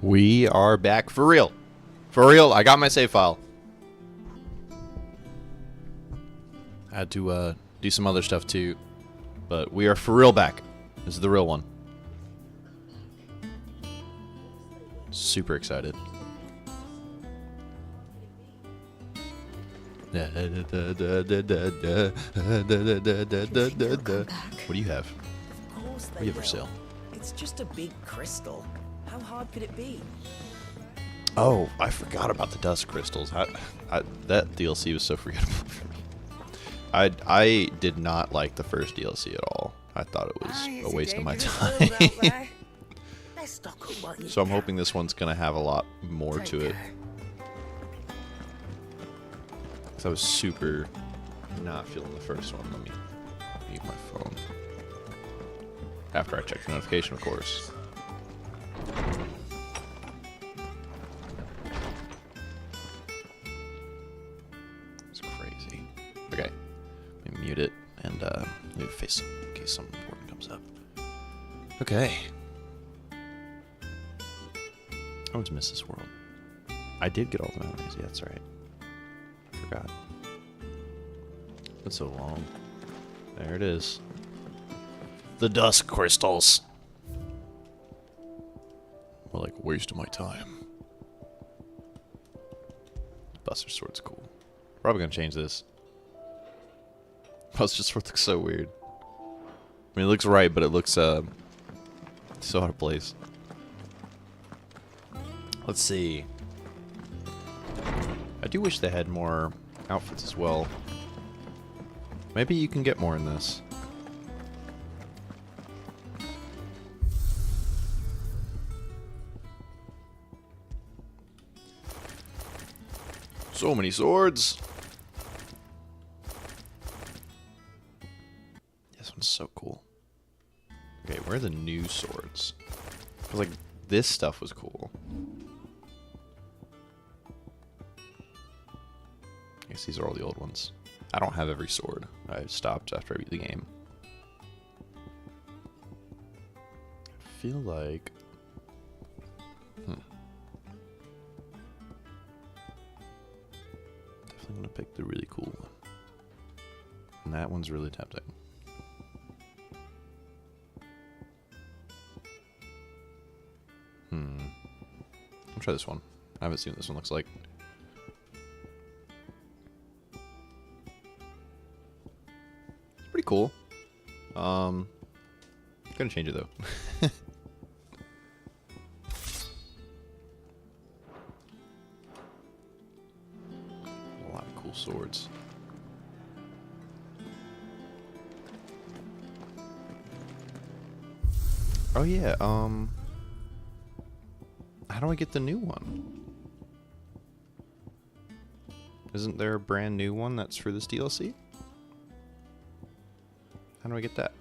We are back for real. For real, I got my save file. I had to do some other stuff too, but we are for real back. This is the real one. Super excited. What do you have? Of course What do they you have for will. sale? It's just a big crystal. How hard could it be? Oh, I forgot about the dust crystals. That DLC was so forgettable for me. I did not like the first DLC at all. I thought it was a waste of my time. So I'm hoping this one's going to have a lot more to it. Because I was super not feeling the first one. Let me mute my phone. After I check the notification, of course. It's crazy. Okay. Let me mute it and leave face in case something important comes up. Okay. I want to miss this world. I did get all the memories. Yeah, that's right. Forgot. Been so long. There it is. The dust crystals. Well, like, waste of my time. Buster Sword's cool. Probably gonna change this. Buster Sword looks so weird. I mean, it looks right, but it looks so out of place. Let's see. I do wish they had more outfits as well. Maybe you can get more in this. So many swords. This one's so cool. Okay, where are the new swords? Because, like, this stuff was cool. I guess these are all the old ones. I don't have every sword. I stopped after I beat the game. I feel like... Definitely gonna pick the really cool one. And that one's really tempting. I'll try this one. I haven't seen what this one looks like. It's pretty cool. Gonna change it though. A lot of cool swords. Oh yeah, how do I get the new one? Isn't there a brand new one that's for this DLC? How do I get that?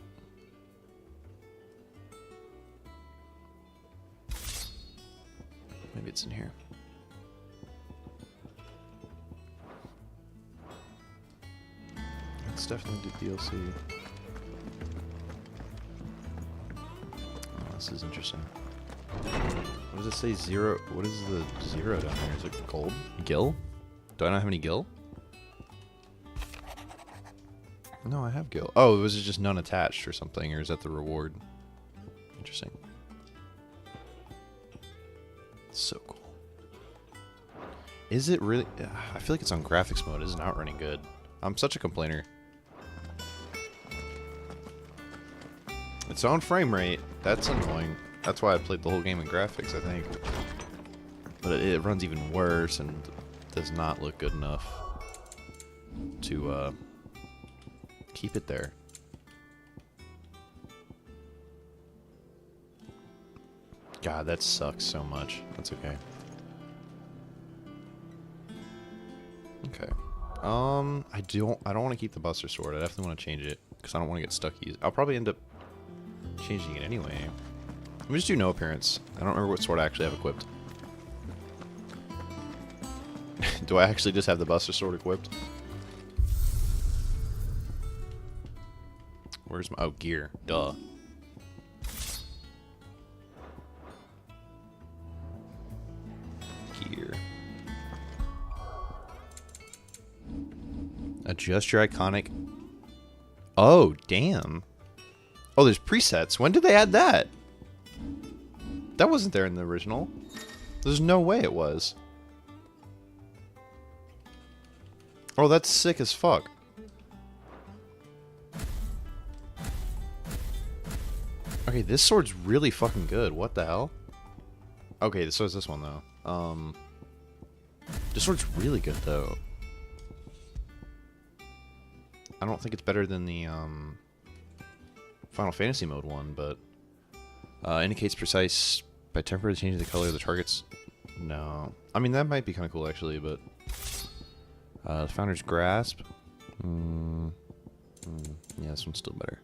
Maybe it's in here. It's definitely the DLC. Oh, this is interesting. What does it say? Zero. What is the zero down there? Is it gold? Gil? Do I not have any gil? No, I have gil. Oh, was it just none attached or something? Or is that the reward? Interesting. So cool. Is it really? I feel like it's on graphics mode. It's not running good. I'm such a complainer. It's on frame rate. That's annoying. That's why I played the whole game in graphics, I think. But it runs even worse and does not look good enough to keep it there. God, that sucks so much. That's okay. Okay. I don't want to keep the Buster Sword. I definitely want to change it because I don't want to get stuck easy. I'll probably end up changing it anyway. Let me just do no appearance. I don't remember what sword I actually have equipped. Do I actually just have the Buster Sword equipped? Where's my... Oh, gear. Duh. Adjust your iconic. Oh, damn. Oh, there's presets. When did they add that? That wasn't there in the original. There's no way it was. Oh, that's sick as fuck. Okay, this sword's really fucking good. What the hell? Okay, so is this one though. This sword's really good though. I don't think it's better than the Final Fantasy mode one, but indicates precise by temporarily changing the color of the targets. No, I mean that might be kind of cool actually, but the Founder's Grasp. Yeah, this one's still better.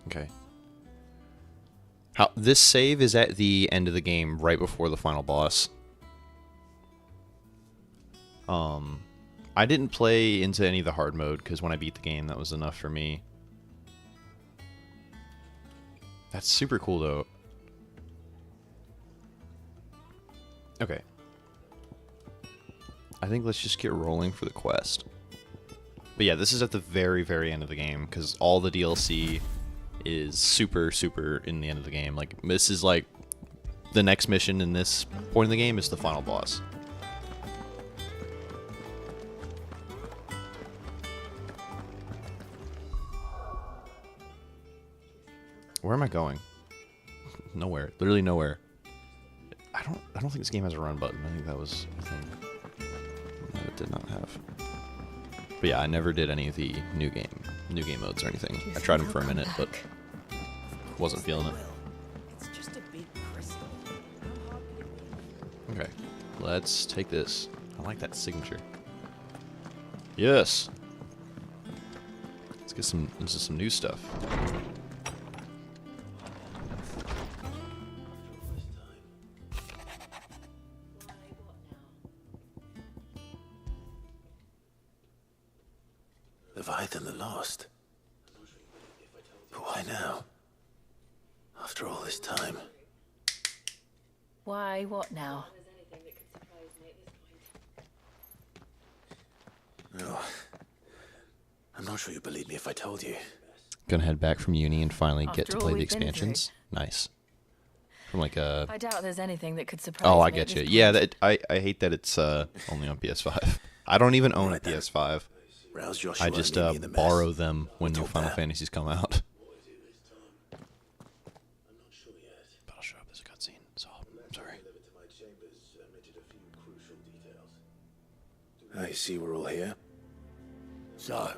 Okay. This save is at the end of the game, right before the final boss. I didn't play into any of the hard mode because when I beat the game, that was enough for me. That's super cool though. Okay. I think let's just get rolling for the quest. But yeah, this is at the very, very end of the game because all the DLC is super in the end of the game. Like, this is like the next mission in this point in the game is the final boss. Where am I going? Nowhere. Literally nowhere. I don't think this game has a run button. I think that was the thing that it did not have. But yeah, I never did any of the new game modes or anything. I tried them for a minute, but wasn't feeling it. It's just a big crystal. Okay, let's take this. I like that signature. Yes. Let's get some. This is some new stuff. Leviathan the Lost. But why now? After all this time. Why, what now? No. I'm not sure you'd believe me if I told you. Gonna head back from uni and finally get After to all play the we've been expansions. Nice. From like a. I doubt there's anything that could surprise Oh, me I at get this you. point. Yeah, that I hate that it's only on PS5. I don't even own a Right then. PS5. Rouse Joshua I and just leave me in the mess. borrow them when new Talk Final there. Fantasies come out. But I'll show up. There's a cutscene, so I'm sorry. I see we're all here. So,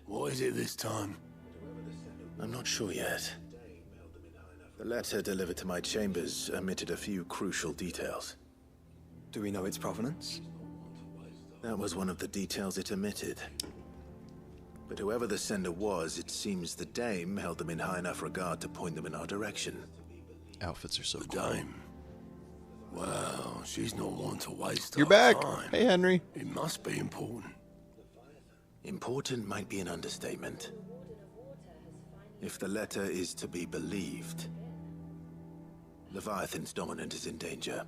what is it this time? I'm not sure yet. The letter delivered to my chambers omitted a few crucial details. Do we know its provenance? That was one of the details it omitted. But whoever the sender was, it seems the dame held them in high enough regard to point them in our direction. Outfits are so The cool. dame. Well, she's not one to waste You're our back. time. Hey, Henry. It must be important. Important might be an understatement. If the letter is to be believed, Leviathan's dominant is in danger.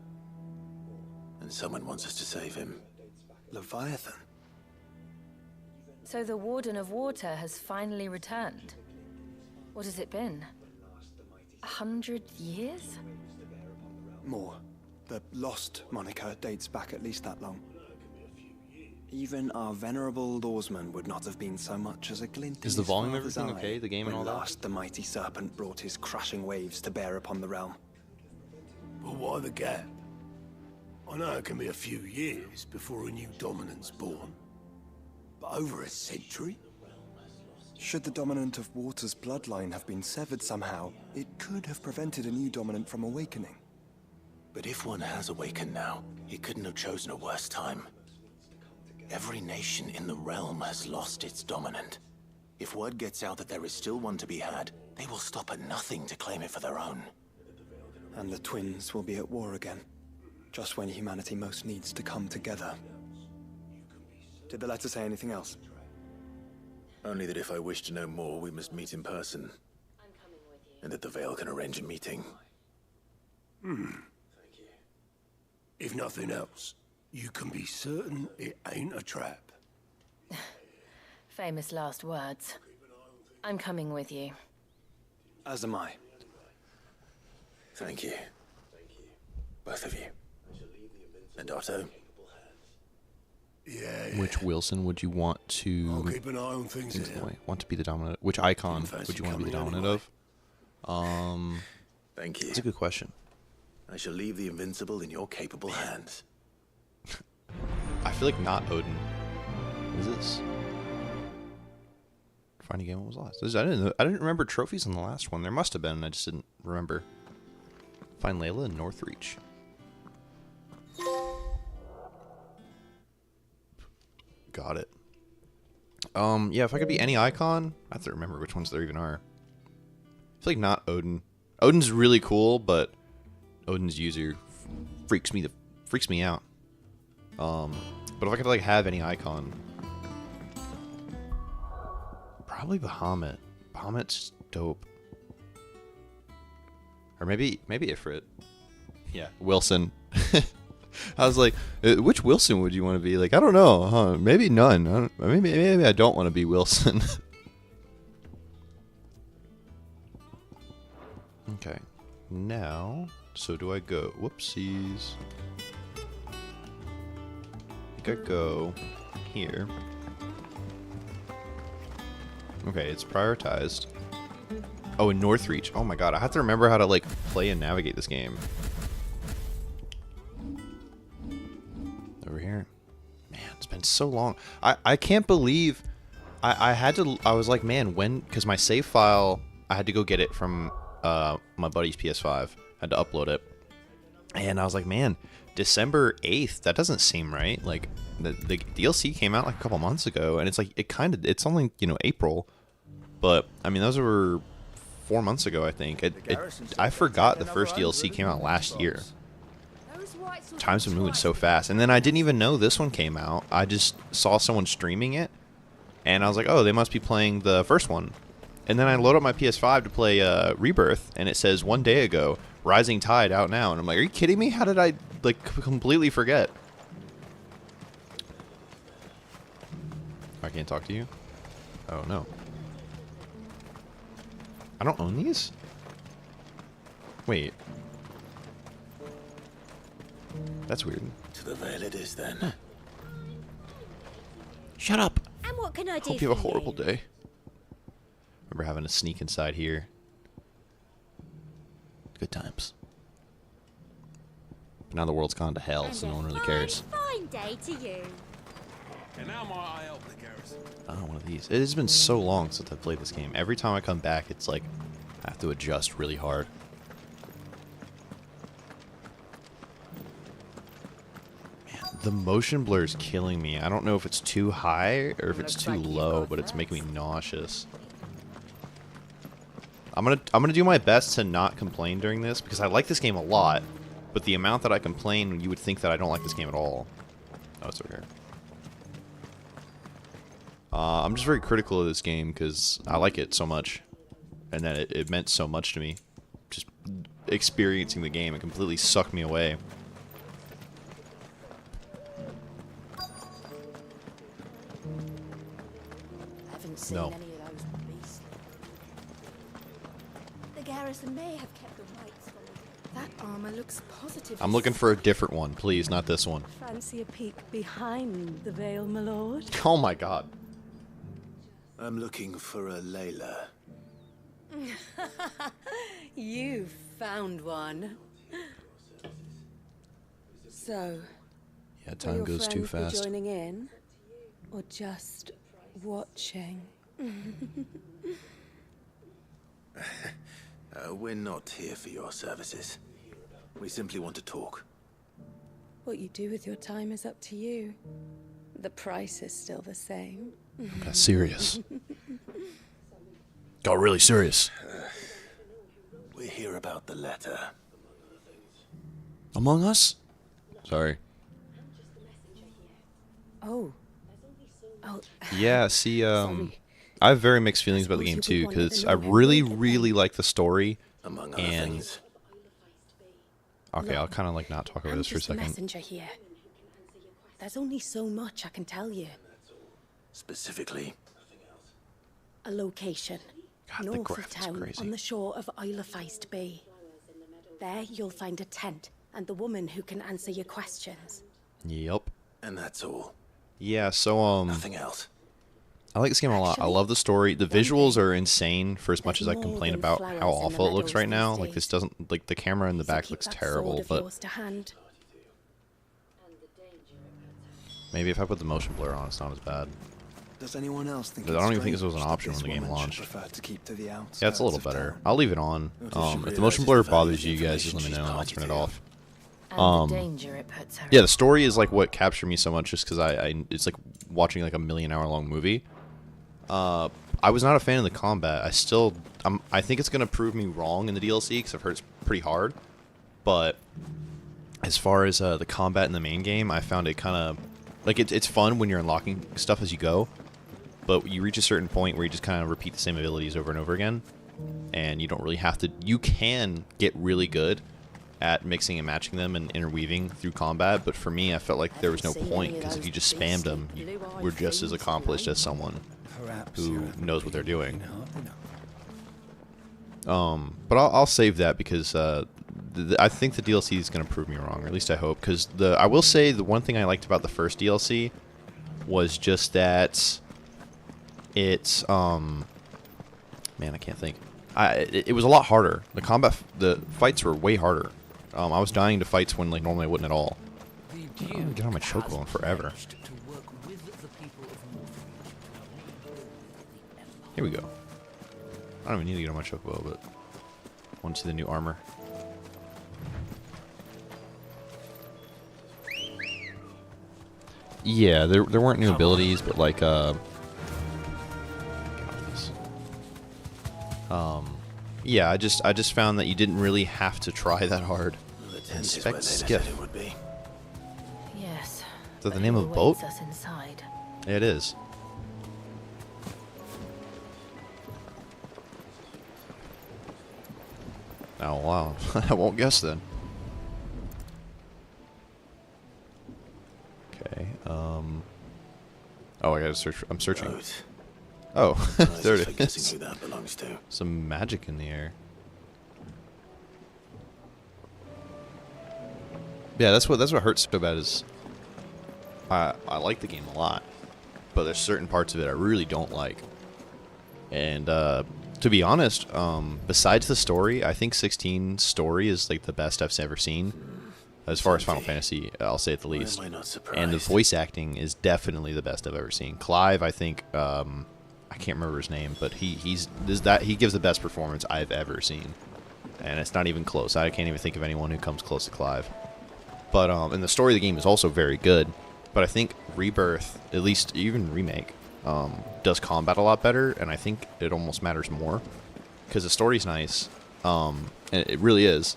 And someone wants us to save him. Leviathan? So the Warden of Water has finally returned. What has it been? 100 years? More. The Lost moniker dates back at least that long. Even our venerable lawsman would not have been so much as a glint Is in the his volume father's everything eye okay? The game and when all that? last the mighty serpent brought his crashing waves to bear upon the realm. But why the gap? I know it can be a few years before a new dominant's born. But over a century? Should the dominant of Water's bloodline have been severed somehow, it could have prevented a new dominant from awakening. But if one has awakened now, he couldn't have chosen a worse time. Every nation in the realm has lost its dominant. If word gets out that there is still one to be had, they will stop at nothing to claim it for their own. And the twins will be at war again. just when humanity most needs to come together. Did the letter say anything else? Only that if I wish to know more, we must meet in person. And that the Veil can arrange a meeting. If nothing else, you can be certain it ain't a trap. Famous last words. I'm coming with you. As am I. Thank you. Both of you. And Otto. Yeah. Which Wilson would you want I'll to keep an eye on things here. want to be the dominant? Which icon Fancy would you want to be the coming dominant anyway. of? Thank you. That's a good question. I shall leave the Invincible in your capable hands. I feel like not Odin. What is this? Finding game was lost. I didn't remember trophies in the last one. There must have been. I just didn't remember. Find Layla in Northreach. Got it. Yeah, if I could be any icon, I have to remember which ones there even are. I feel like not Odin. Odin's really cool, but Odin's user freaks me out. But if I could like have any icon, probably Bahamut. Bahamut's dope. Or maybe Ifrit. Yeah, Wilson. I was like, which Wilson would you want to be? Like, I don't know. Huh? Maybe none. Maybe I don't want to be Wilson. Okay. Now, so do I go? Whoopsies. I think I go here. Okay, it's prioritized. Oh, in Northreach. Oh my god, I have to remember how to like play and navigate this game. Over here. Man, it's been so long. I can't believe I was like, man, when, because my save file, I had to go get it from my buddy's PS5. Had to upload it. And I was like, man, December 8th, that doesn't seem right. Like the DLC came out like a couple months ago, and it's like it's only, you know, April. But I mean, those were 4 months ago, I think. I forgot the first DLC came out last year. Time's been moving so fast. And then I didn't even know this one came out. I just saw someone streaming it, and I was like, oh, they must be playing the first one. And then I load up my PS5 to play Rebirth, and it says 1 day ago, Rising Tide out now. And I'm like, are you kidding me? How did I like completely forget? I can't talk to you? Oh, no. I don't own these? Wait. That's weird. To the Veil it is then. Shut up! And what can I do Hope you have a horrible day. Remember having to sneak inside here. Good times. But now the world's gone to hell, so no one really cares. Fine day to you. And now my eye help the garrison. I don't want one of these. It has been so long since I've played this game. Every time I come back, it's like I have to adjust really hard. Man, the motion blur is killing me. I don't know if it's too high or if it's too low, but it's making me nauseous. I'm gonna do my best to not complain during this because I like this game a lot, but the amount that I complain, you would think that I don't like this game at all. Oh, it's over here. I'm just very critical of this game because I like it so much, and that it meant so much to me. Just experiencing the game, it completely sucked me away. I haven't seen No. any of those beasts. The garrison may have kept the whites from me. That armor looks positive. I'm looking for a different one, please, not this one. Fancy a peek behind the veil, my lord? Oh my god. I'm looking for a Layla. You found one. So, Yeah, will time your goes too friends be fast. joining in, or just watching? We're not here for your services. We simply want to talk. What you do with your time is up to you. The price is still the same. Got serious. Got really serious. We're here about the letter. Among Us? Sorry. Oh. Oh. Yeah, see, Sorry. I have very mixed feelings about the game too, because I really, really like the story. Among other And things. okay, I'll kind of like not talk over I'm this for a just a second. messenger here. There's only so much I can tell you. Specifically, A location. God, the North of graphics town, crazy. on the shore of ffxvi. There you'll find a tent and the woman who can answer your questions. Yep. and that's all. Yeah, so Nothing else. I like this game a lot. I Actually, love the story. The one visuals thing. are insane for as much as There's I more complain than about flowers how in the awful it looks meadows right now. these Like this days. doesn't like the camera in the So back keep looks that sword terrible, of but yours to hand. maybe if I put the motion blur on, it's not as bad. Does anyone else think But I it's don't even think this strange was an that option this when the game woman should launched. prefer to keep to the Yeah, it's a outskirts little of better. town? I'll leave it on. What if she If the realizes motion the blur value bothers of the you guys, just let me information know and I'll she's turn it party off. And the danger it puts her Yeah, in. the story is like what captured me so much, just because it's like watching like a million-hour long movie. I was not a fan of the combat. I think it's gonna prove me wrong in the DLC because I've heard it's pretty hard. But as far as the combat in the main game, I found it kind of like it's fun when you're unlocking stuff as you go. But you reach a certain point where you just kind of repeat the same abilities over and over again, and you don't really have to. You can get really good at mixing and matching them and interweaving through combat, but for me, I felt like there was no point because if you just spammed them, you were just as accomplished as someone who knows what they're doing. But I'll save that because I think the DLC is going to prove me wrong, or at least I hope. Because I will say the one thing I liked about the first DLC was just that it's man, I can't think. It was a lot harder. The fights were way harder. I was dying to fights when like normally I wouldn't at all. I'm gonna get on my chocobo in forever. Here we go. I don't even need to get on my chocobo, but I want to see the new armor. Yeah, there weren't new abilities, but like get off this. Yeah, I just found that you didn't really have to try that hard. The tent is where Inspect they said skiff. it would be. Yes. Is that the but name who of a boat? awaits us inside? Yeah, it is. Oh wow, I won't guess then. Okay. Oh, I gotta search. I'm searching. Boat. Oh, there Just it guessing is. who that belongs to. Some magic in the air. Yeah, that's what hurts so bad is I like the game a lot, but there's certain parts of it I really don't like. And to be honest, besides the story, I think 16's story is like the best I've ever seen. As far as Final Fantasy, I'll say at the Why least. am I not And the surprised? voice acting is definitely the best I've ever seen. Clive, I think, I can't remember his name, but he gives the best performance I've ever seen, and it's not even close. I can't even think of anyone who comes close to Clive. But and the story of the game is also very good. But I think Rebirth, at least even Remake, does combat a lot better, and I think it almost matters more because the story's nice. And it really is.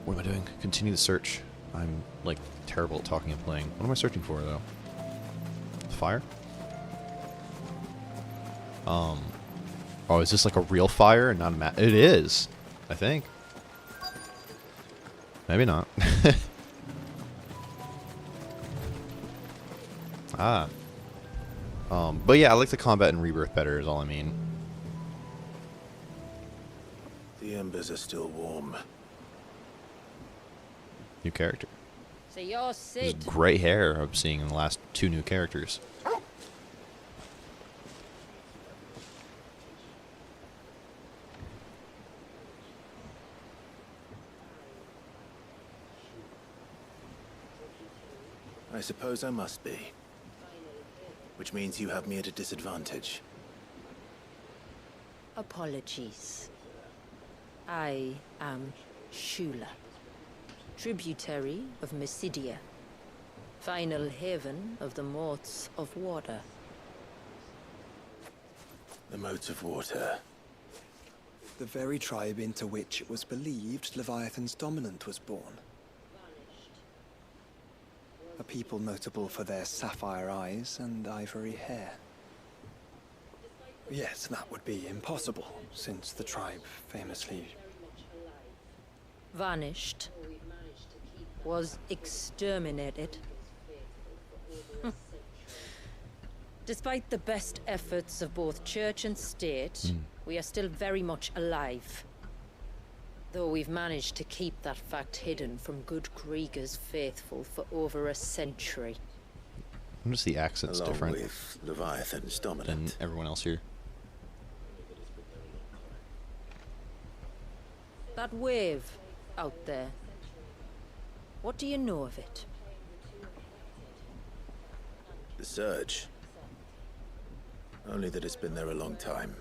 What am I doing? Continue the search. I'm like terrible at talking and playing. What am I searching for though? Fire? Oh, is this like a real fire and not a map? It is, I think. Maybe not. Ah. But yeah, I like the combat in Rebirth better is all I mean. The embers are still warm. New character. So you're There's Sid. gray hair I'm seeing in the last two new characters. I suppose I must be. Which means you have me at a disadvantage. Apologies. I am Shula, tributary of Mysidia, final haven of the Moths of Water. The modes of water. The very tribe into which it was believed Leviathan's dominant was born. a people notable for their sapphire eyes and ivory hair. Yes, that would be impossible, since the tribe famously... Vanished. Was exterminated. Despite the best efforts of both church and state, we are still very much alive. Though we've managed to keep that fact hidden from good Krieger's faithful for over a century. I'm just the accent's Along different with Leviathan's than dominant. everyone else here. That wave out there. What do you know of it? The surge. Only that it's been there a long time.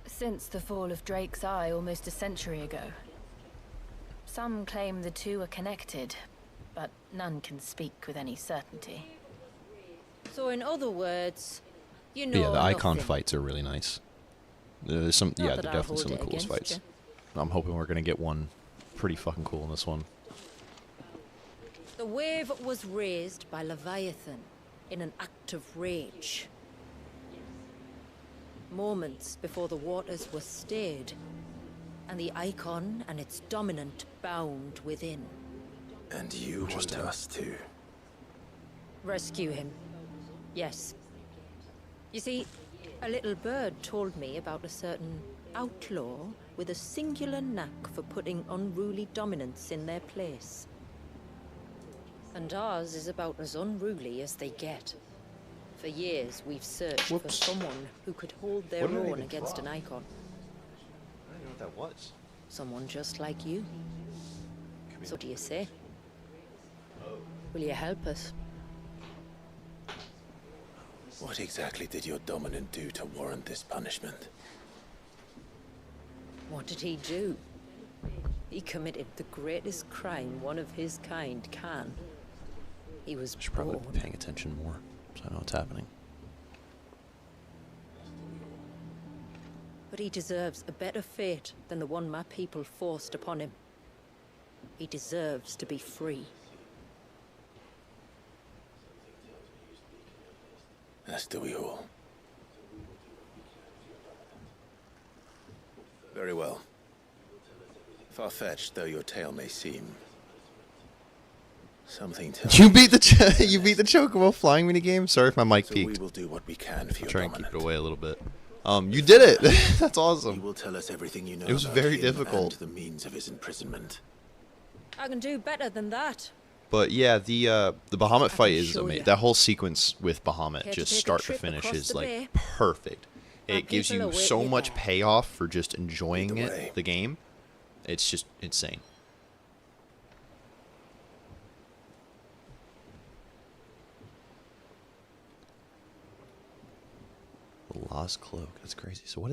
Since the fall of Drake's Eye almost a century ago. Some claim the two are connected, but none can speak with any certainty. So in other words, you But know yeah, the icon nothing. fights are really nice. There's some, Not yeah, that they're I'll definitely some of the hold it coolest against fights. I'm hoping we're gonna get one pretty fucking cool in this one. The wave was raised by Leviathan in an act of rage. Moments before the waters were stayed, and the icon and its dominant bound within. And you want us to... Rescue him. Yes. You see, a little bird told me about a certain outlaw with a singular knack for putting unruly dominants in their place. And ours is about as unruly as they get. For years, we've searched for someone who could hold their What did I own even against draw? an icon. I don't know what that was. Someone just like you. So what do you say? Will you help us? What exactly did your dominant do to warrant this punishment? What did he do? He committed the greatest crime one of his kind can. He was Should probably born. be paying attention more, so I know what's happening. But he deserves a better fate than the one my people forced upon him. He deserves to be free. As do we all. Very well. Far-fetched though your tale may seem, something tells You beat the you beat the Chocobo flying minigame. Sorry if my mic so we peaked. will do what we can for I'll your try and dominant. keep it away a little bit. You did it. That's You awesome. will tell us everything you know It was about very him difficult. and the means of his imprisonment. I can do better than that. But yeah, the Bahamut fight is show amazing. ya. That whole sequence with Bahamut, Care to just take a start to trip finish, across is the like bay? perfect. My It gives people you await so you much there. payoff for just enjoying Lead the way. it, the game. It's just insane. The Lost Cloak. That's crazy. So what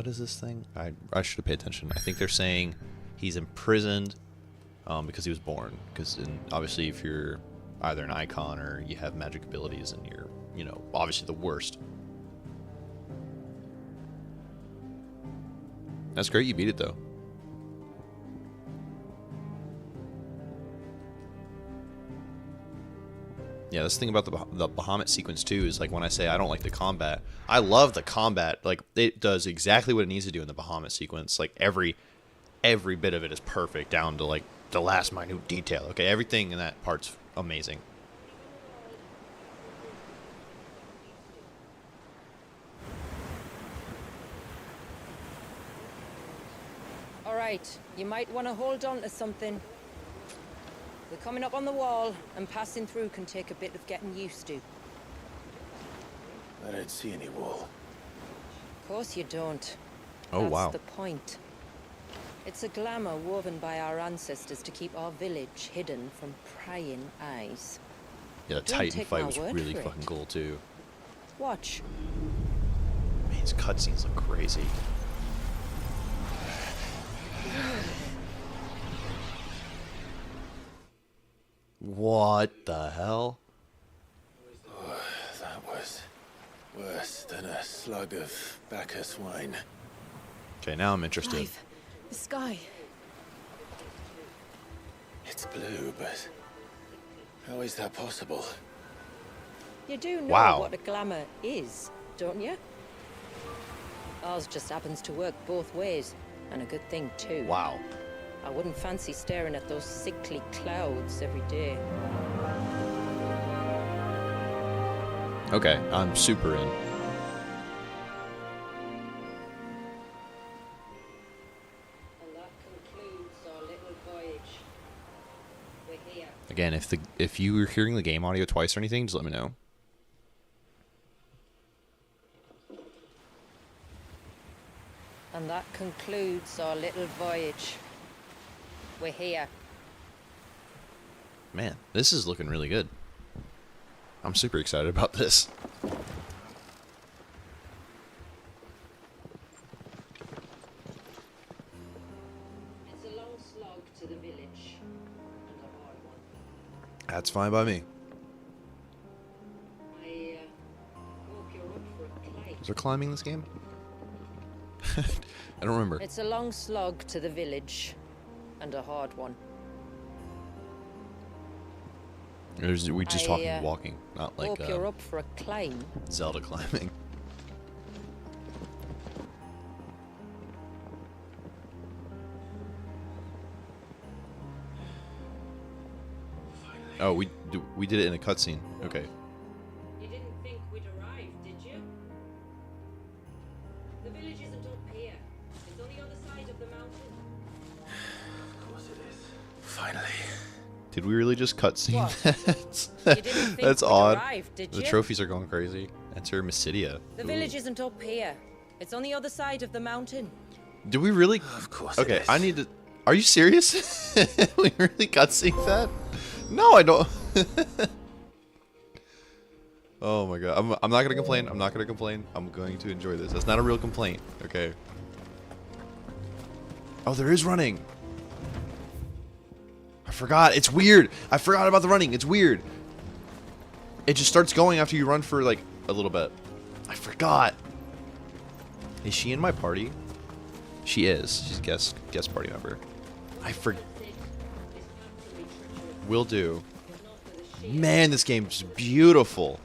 is this thing? I should have paid attention. I think they're saying he's imprisoned because he was born. Because obviously, if you're either an icon or you have magic abilities, and you're, you know, obviously the worst. That's great. You beat it though. Yeah, this thing about the Bahamut sequence too is like when I say I don't like the combat, I love the combat. Like it does exactly what it needs to do in the Bahamut sequence. Like every bit of it is perfect down to like the last minute detail. Okay, everything in that part's amazing. All right, you might want to hold on to something. We're coming up on the wall, and passing through can take a bit of getting used to. I don't see any wall. Of course you don't. Oh, That's wow. the point. It's a glamour woven by our ancestors to keep our village hidden from prying eyes. Yeah, the Don't Titan take fight my was word really for it. fucking cool too. Watch. Man, his cutscenes look crazy. What the hell? That was worse than a slug of Bacchus wine. Okay, now I'm interested. Clive, the sky. It's blue, but How is that possible? You do know Wow. what a glamour is, don't you? Ours just happens to work both ways, and a good thing too. Wow. I wouldn't fancy staring at those sickly clouds every day. Okay, I'm super in. And that concludes our little voyage. We're here. Again, if you were hearing the game audio twice or anything, just let me know. And that concludes our little voyage. We're here. Man, this is looking really good. I'm super excited about this. It's a long slog to the village, and a hard one. That's fine by me. I hope you're up for a climb. Is there climbing in this game? I don't remember. It's a long slog to the village, and a hard one. We just talking walking, not like Hope you're up for a climb. Zelda climbing. Oh, we did it in a cutscene. Okay. You didn't think we'd arrive, did you? The village isn't up here. It's on the other side of the mountain. Of course it is. Finally. Did we really just cutscene You that? didn't think That's we'd odd. arrive, did The you? trophies are going crazy. Enter Mysidia. The Ooh. village isn't up here. It's on the other side of the mountain. Do we really? Of course it Okay, is. I need to. Are you serious? We really cutscene that? No, I don't. Oh my god. I'm not gonna complain. I'm not gonna complain. I'm going to enjoy this. That's not a real complaint. Okay. Oh, there is running. I forgot. It's weird. I forgot about the running. It's weird. It just starts going after you run for like a little bit. I forgot. Is she in my party? She is. She's a guest party member. I forgot. Will do. Man, this game's beautiful.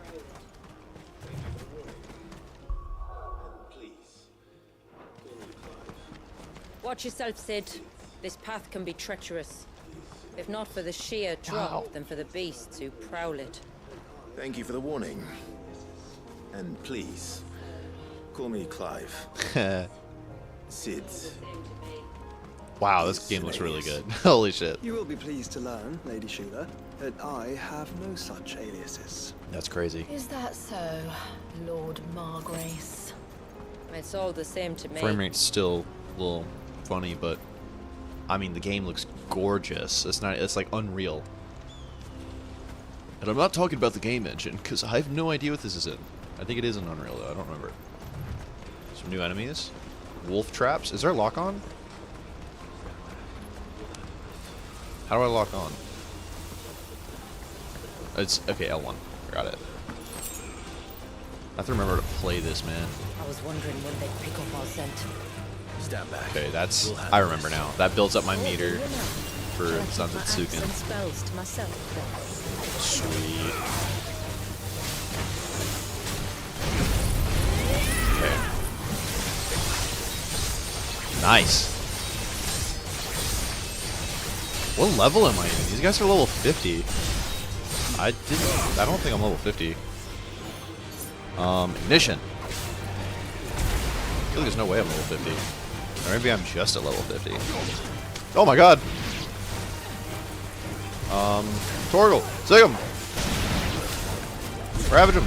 Watch yourself, Sid. This path can be treacherous. If not for the sheer drop, Wow. then for the beasts who prowl it. Thank you for the warning. And please, call me Clive. Sid. Wow, this game looks really good. Holy shit. You will be pleased to learn, Lady Shula, that I have no such aliases. That's crazy. Is that so, Lord Margrace? It's all the same to me. Frame rate's still a little funny, but I mean the game looks gorgeous. It's like unreal. And I'm not talking about the game engine, because I have no idea what this is in. I think it is in Unreal though, I don't remember. Some new enemies. Wolf traps. Is there a lock on? How do I lock on? It's okay, L1. Got it. I have to remember to play this, man. I was wondering when they'd pick up our scent. Stand back. Okay, that's. We'll have I remember this. now. That builds up my meter You know, for shall I keep my acts and Zantetsuken. spells to myself, then? Sweet. Okay. Nice. What level am I in? These guys are level 50. I don't think I'm level 50. Ignition. I feel like there's no way I'm level 50. Or maybe I'm just at level 50. Oh my god. Torgal, sig him. Ravage him.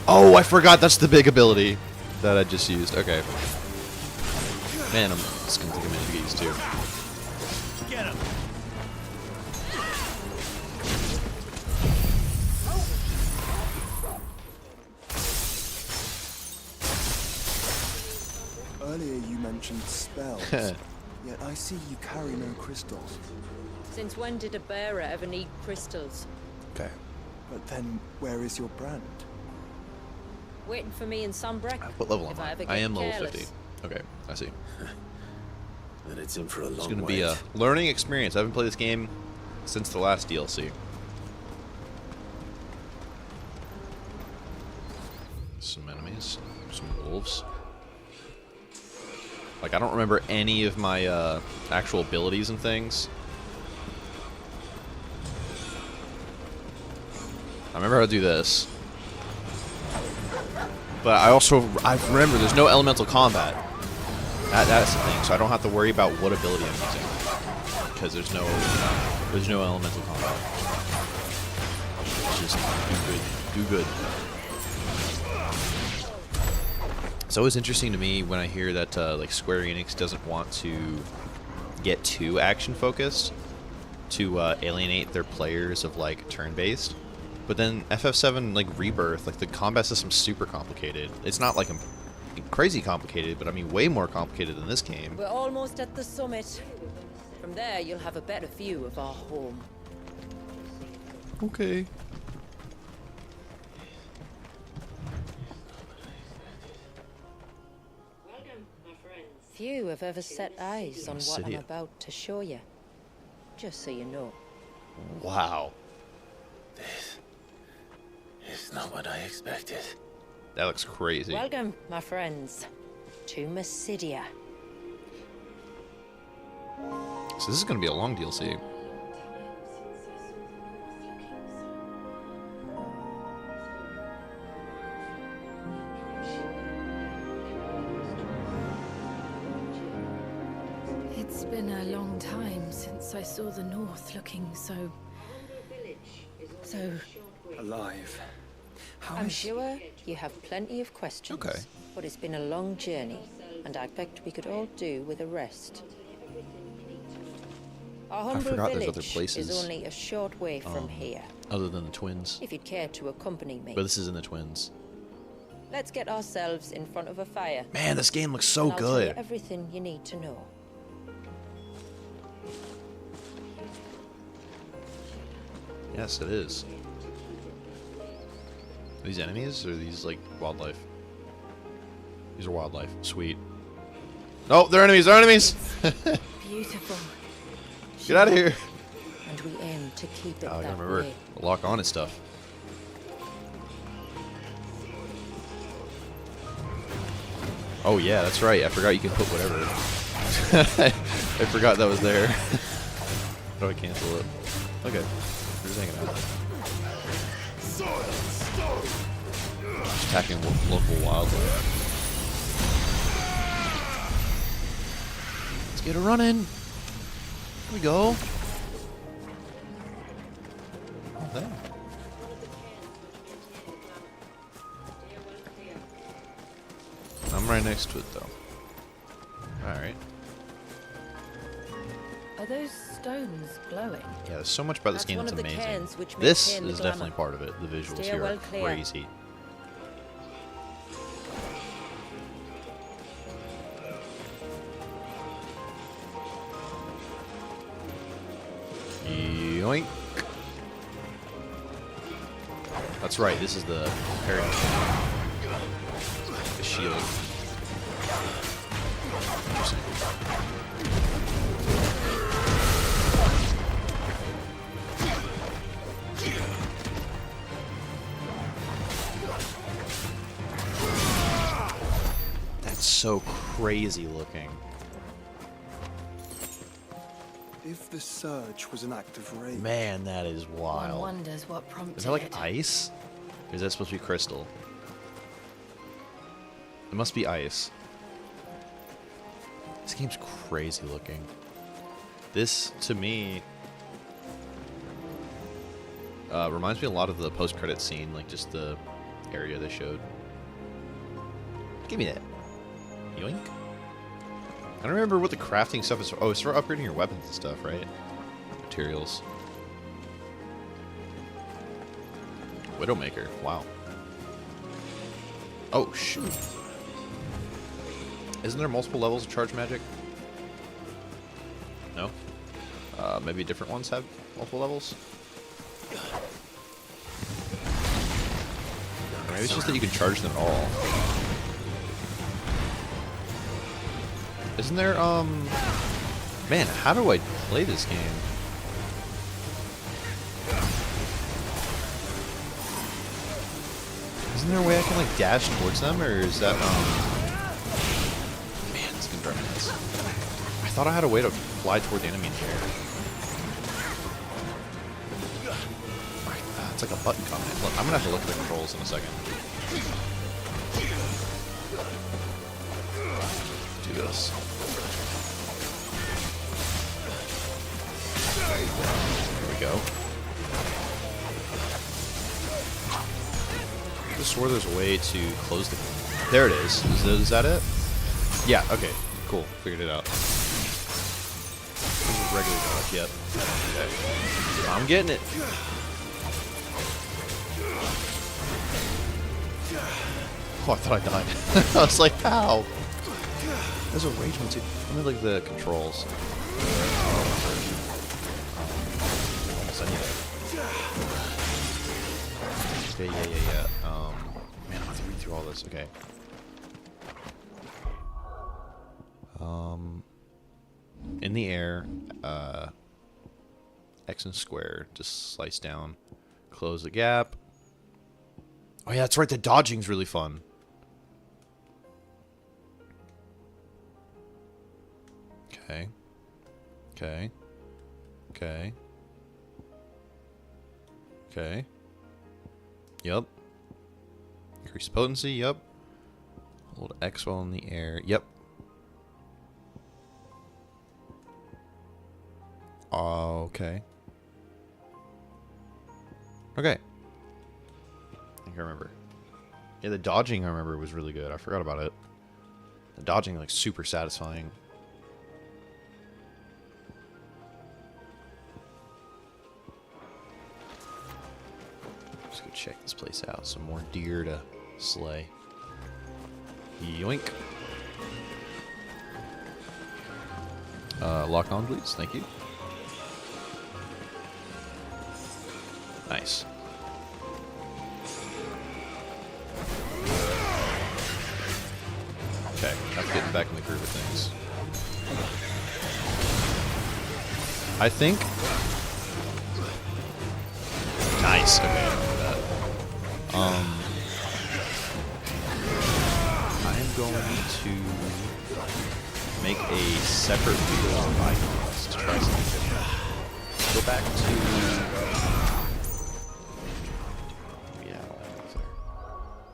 Oh, I forgot that's the big ability that I just used. Okay. Man, it's gonna take a minute to get used to. Get him. Earlier you mentioned spells, yet I see you carry no crystals. Since when did a bearer ever need crystals? Okay. But then, where is your brand? Waiting for me in Sunbreck? What level If am I I? ever I get am level careless. 50. Okay, I see. then it's in for a long It's going to wait. be a learning experience. I haven't played this game since the last DLC. Some enemies, some wolves. Like, I don't remember any of my actual abilities and things. I remember how to do this. But I remember there's no elemental combat. That's the thing, so I don't have to worry about what ability I'm using. Because there's no elemental combat. It's just do good. It's always interesting to me when I hear that like Square Enix doesn't want to get too action focused to alienate their players of like turn-based. But then FF7 like Rebirth, like the combat system's super complicated. It's not like crazy complicated, but I mean way more complicated than this game. We're almost at the summit. From there, you'll have a better view of our home. Okay. Few have ever set eyes on what I'm Cydia. about to show you. Just so you know. Wow. It's not what I expected. That looks crazy. Welcome, my friends, to Mysidia. So this is going to be a long DLC. It's been a long time since I saw the North looking so Alive. How I'm is- sure you have plenty of questions. Okay. But it's been a long journey, and I expect we could all do with a rest. Our humble forgot there's other village places. is only a short way from here. Other than the twins. If you'd care to accompany me. But this is in the twins. Let's get ourselves in front of a fire. Man, this game looks so and I'll tell you good. everything you need to know. Yes, it is. Are these enemies or are these like wildlife? These are wildlife. Sweet. No, they're enemies. They're enemies. beautiful. Get out of here. And we aim to keep it Oh, I that gotta remember way. to lock on and stuff. Oh yeah, that's right. I forgot you can put whatever. I forgot that was there. How do I cancel it? Okay. We're just hanging out. Just attacking local wildlife. Let's get her running. Here we go. Oh, there. I'm right next to it, though. Alright. Are those stones glowing? Yeah, there's so much about this That's game one that's of the amazing. cairns which This maintain the is definitely glamour. part of it. The visuals Steer here well are clear. crazy. Yoink. That's right, this is the parry. The shield. Interesting. That's so crazy looking. If the surge was an act of rage, Man, that is One wild. wonders what prompted Is that like it. ice? Or is that supposed to be crystal? It must be ice. This game's crazy looking. This, to me, reminds me a lot of the post-credit scene, like just the area they showed. Give me that. Yoink. I don't remember what the crafting stuff is for. Oh, it's for upgrading your weapons and stuff, right? Materials. Widowmaker. Wow. Oh, shoot. Isn't there multiple levels of charge magic? No? Maybe different ones have multiple levels? Or maybe it's just that you can charge them all. Isn't there, Man, how do I play this game? Isn't there a way I can like dash towards them, or is that Man, it's gonna drive me nuts. I thought I had a way to fly toward the enemy in the air. It's like a button comment. Look, I'm gonna have to look at the controls in a second. Do this. There we go. I could have swore there's a way to close the... There it is. Is that it? Yeah, okay. Cool. Figured it out. This is regular dodge. Yep. Okay. I'm getting it. Oh, I thought I died. I was like, how? There's a rage one too. Let me look at the controls. Almost any of it. Okay, yeah. Man, I'm gonna have to read through all this. Okay. In the air, X and square, just slice down, close the gap. Oh yeah, that's right. The dodging's really fun. Okay. Okay. Okay. Okay. Yep. Increase potency. Yep. Hold X while in the air. Yep. Okay. Okay. I think I remember. Yeah, the dodging I remember was really good. I forgot about it. The dodging, like, super satisfying. Let's go check this place out. Some more deer to slay. Yoink. Lock on, please. Thank you. Nice. Okay, that's getting back in the groove of things. I think. Nice. Okay, I remember that. I'm going to make a separate video on icons to try something different. Go back to. Yeah, I don't like there.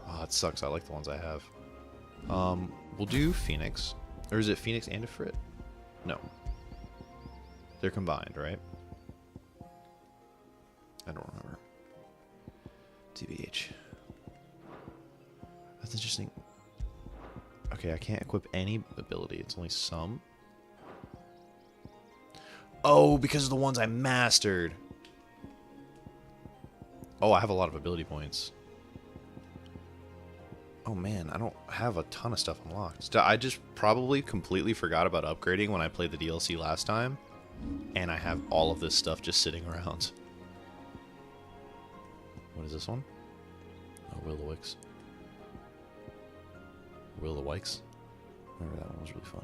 Oh, it sucks. I like the ones I have. We'll do Phoenix. Or is it Phoenix and Ifrit? No. They're combined, right? I don't remember. TBH. That's interesting. Okay, I can't equip any ability. It's only some. Oh, because of the ones I mastered. Oh, I have a lot of ability points. Oh man, I don't have a ton of stuff unlocked. I just probably completely forgot about upgrading when I played the DLC last time. And I have all of this stuff just sitting around. What is this one? Oh, Will-O-Wisps. Will-O-Wisps. Remember that one was really fun.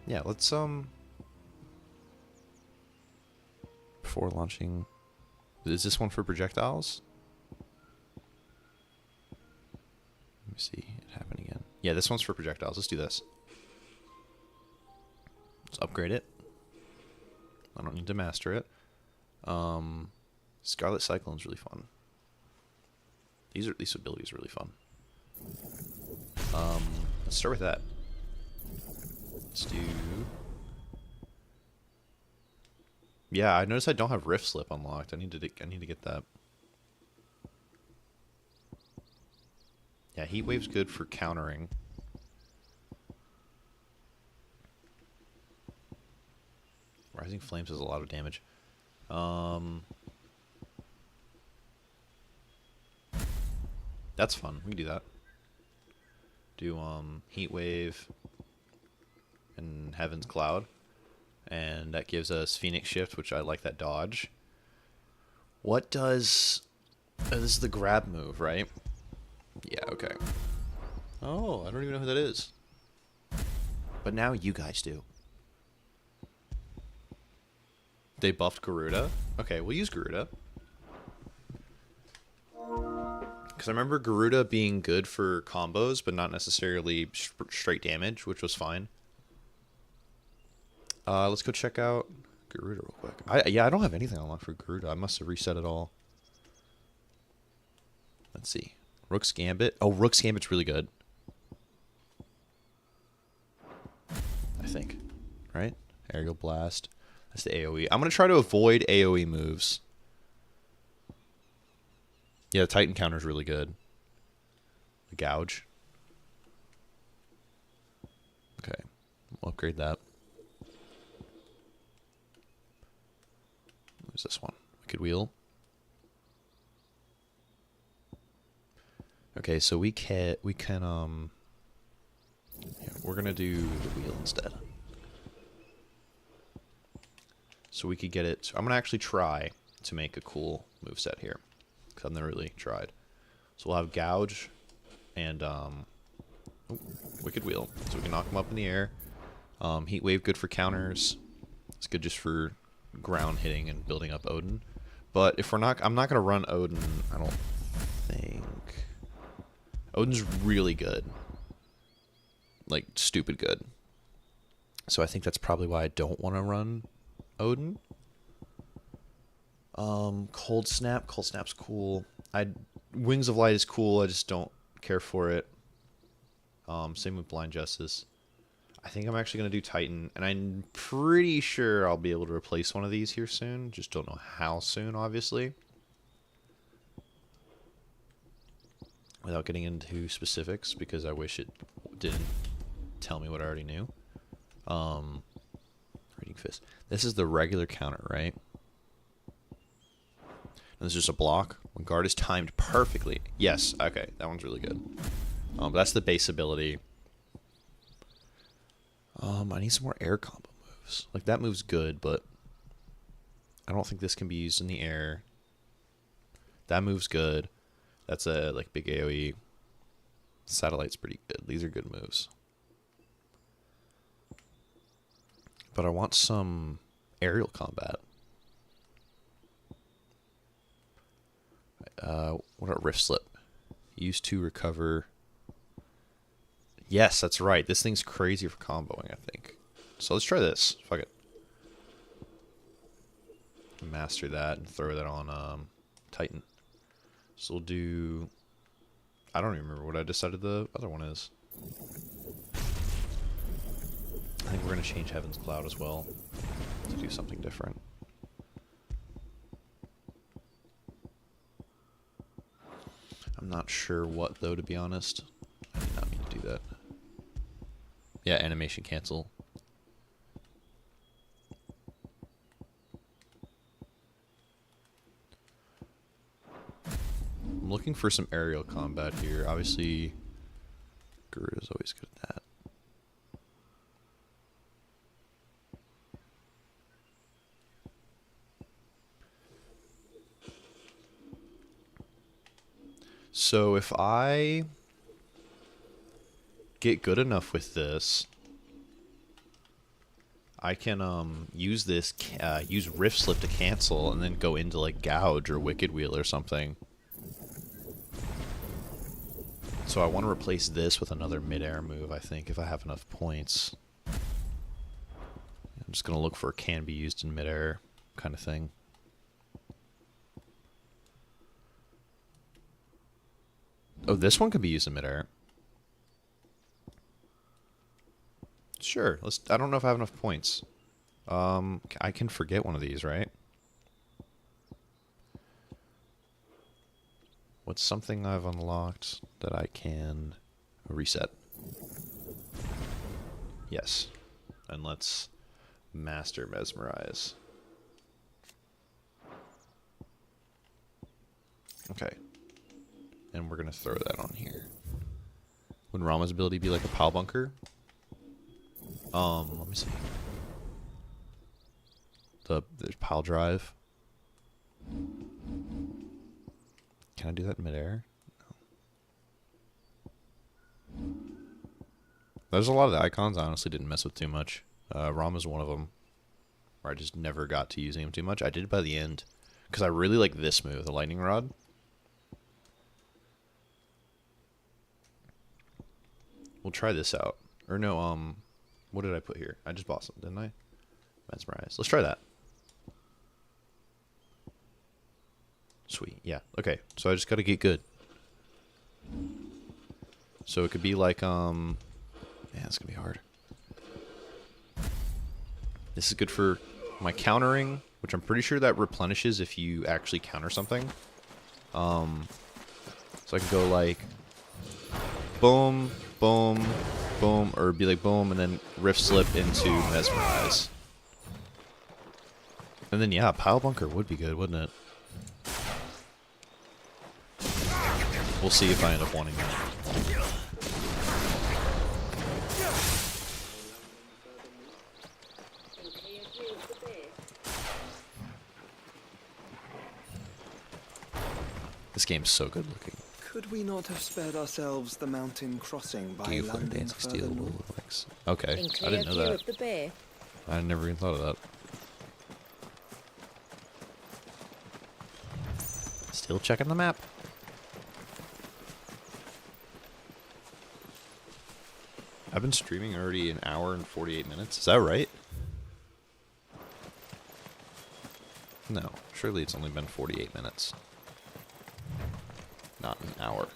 Yeah, let's before launching. Is this one for projectiles? Let me see it happen again. Yeah, this one's for projectiles. Let's do this. Let's upgrade it. I don't need to master it. Scarlet Cyclone's really fun. These abilities are really fun. Let's start with that. Let's do. Yeah, I noticed I don't have Rift Slip unlocked. I need to get that. Yeah, Heat Wave's good for countering. Rising Flames does a lot of damage. That's fun. We can do that. Do Heat Wave and Heaven's Cloud. And that gives us Phoenix Shift, which I like that dodge. What does... Oh, this is the grab move, right? Yeah, okay. Oh, I don't even know who that is. But now you guys do. They buffed Garuda? Okay, we'll use Garuda. Because I remember Garuda being good for combos, but not necessarily straight damage, which was fine. Let's go check out Garuda real quick. I don't have anything unlocked for Garuda. I must have reset it all. Let's see. Rook's Gambit. Oh, Rook's Gambit's really good. I think. Right? Aerial Blast. That's the AoE. I'm going to try to avoid AoE moves. Yeah, the Titan counter's really good. The Gouge. Okay. We'll upgrade that. Who's this one? Wicked Wheel. Okay, so we can yeah, we're gonna do the wheel instead. So we could get it. So I'm gonna actually try to make a cool moveset here, because I've never really tried. So we'll have Gouge and Wicked Wheel, so we can knock them up in the air. Heat Wave, good for counters. It's good just for ground hitting and building up Odin. But if we're not, I'm not gonna run Odin. I don't think. Odin's really good. Like, stupid good. So I think that's probably why I don't want to run Odin. Cold Snap. Cold Snap's cool. Wings of Light is cool. I just don't care for it. Same with Blind Justice. I think I'm actually going to do Titan. And I'm pretty sure I'll be able to replace one of these here soon. Just don't know how soon, obviously. Without getting into specifics, because I wish it didn't tell me what I already knew. Reading Fist. This is the regular counter, right? And this is just a block. When guard is timed perfectly. Yes, okay, that one's really good. But that's the base ability. I need some more air combo moves. Like, that move's good, but I don't think this can be used in the air. That move's good. That's a like big AoE. Satellite's pretty good. These are good moves. But I want some aerial combat. What about Rift Slip? Use to recover. Yes, that's right. This thing's crazy for comboing, I think. So let's try this. Fuck it. Master that and throw that on Titan. So we'll do... I don't even remember what I decided the other one is. I think we're going to change Heaven's Cloud as well to do something different. I'm not sure what, though, to be honest. I did not mean to do that. Yeah, animation cancel. I'm looking for some aerial combat here. Obviously, Garuda's always good at that. So if I get good enough with this, I can use this, use Rift Slip to cancel, and then go into like Gouge or Wicked Wheel or something. So I want to replace this with another mid-air move, I think, if I have enough points. I'm just going to look for can be used in mid-air kind of thing. Oh, this one could be used in mid-air. Sure. I don't know if I have enough points. I can forget one of these, right? What's something I've unlocked that I can reset? Yes. And let's master Mesmerize. Okay. And we're going to throw that on here. Would Rama's ability be like a POW bunker? Let me see. The POW drive. Can I do that in midair? No. There's a lot of the icons I honestly didn't mess with too much. Rom is one of them, where I just never got to using them too much. I did by the end, because I really like this move, the lightning rod. We'll try this out. Or no, what did I put here? I just bought some, didn't I? Mesmerize. Let's try that. Sweet. Yeah. Okay. So I just gotta get good. So it could be like, man, it's gonna be hard. This is good for my countering, which I'm pretty sure that replenishes if you actually counter something. So I can go like, boom, boom, boom, or be like boom, and then rift slip into mesmerize. And then yeah, pile bunker would be good, wouldn't it? We'll see if I end up wanting that. This game's so good looking. Could we not have spared ourselves the mountain crossing by Gear flare, landing dancing further steel, north? legs. Okay, In I clear didn't know view that. of the bay. I never even thought of that. Still checking the map. I've been streaming already an hour and 48 minutes. Is that right? No, surely it's only been 48 minutes. Not an hour.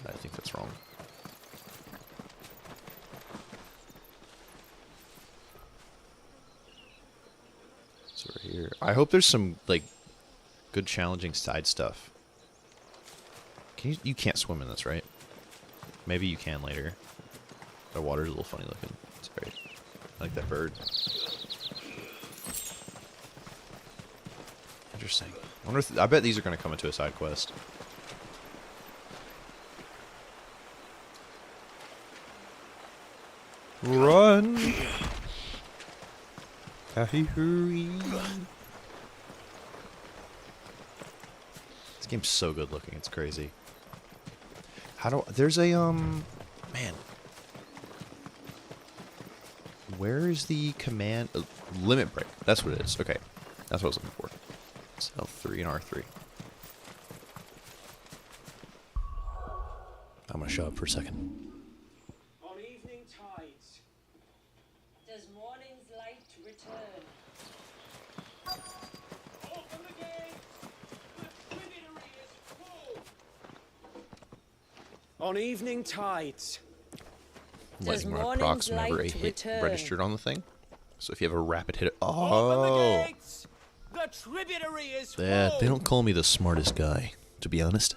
I think that's wrong. So we're here. I hope there's some like good challenging side stuff. Can you can't swim in this, right? Maybe you can later. The water's a little funny looking. Sorry. I like that bird. Interesting. I wonder if I bet these are going to come into a side quest. Run! Hurry! This game's so good looking. It's crazy. How do there's a man. Where is the command? Limit break. That's what it is. Okay. That's what I was looking for. It's L3 and R3. I'm going to shut up for a second. On evening tides, Does morning's light return? open the gates! The tributary is full! On evening tides, Lightning rod morning's procs whenever a light hit return? registered on the thing. So if you have a rapid hit, open oh, the gates! The tributary is full! they don't call me the smartest guy, to be honest.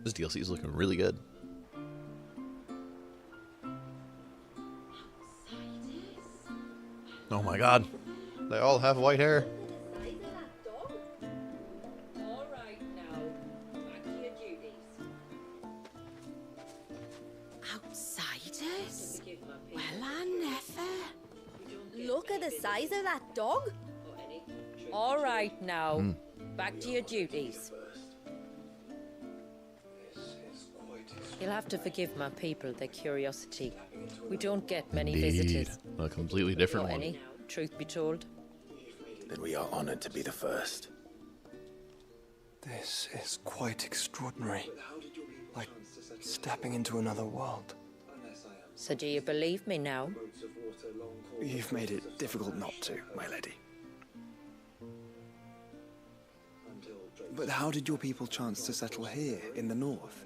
This DLC is looking really good. Oh my god, they all have white hair. All right now, back to your duties. Outsiders? Forgive my people. Well, I never. Look at the size of that dog. All right now, back to your duties. You'll have to forgive my people their curiosity. We don't get many visitors. A completely different Or one. any, truth be told. Then we are honored to be the first. This is quite extraordinary. Like stepping into another world. So do you believe me now? You've made it difficult not to, my lady. But how did your people chance to settle here in the north?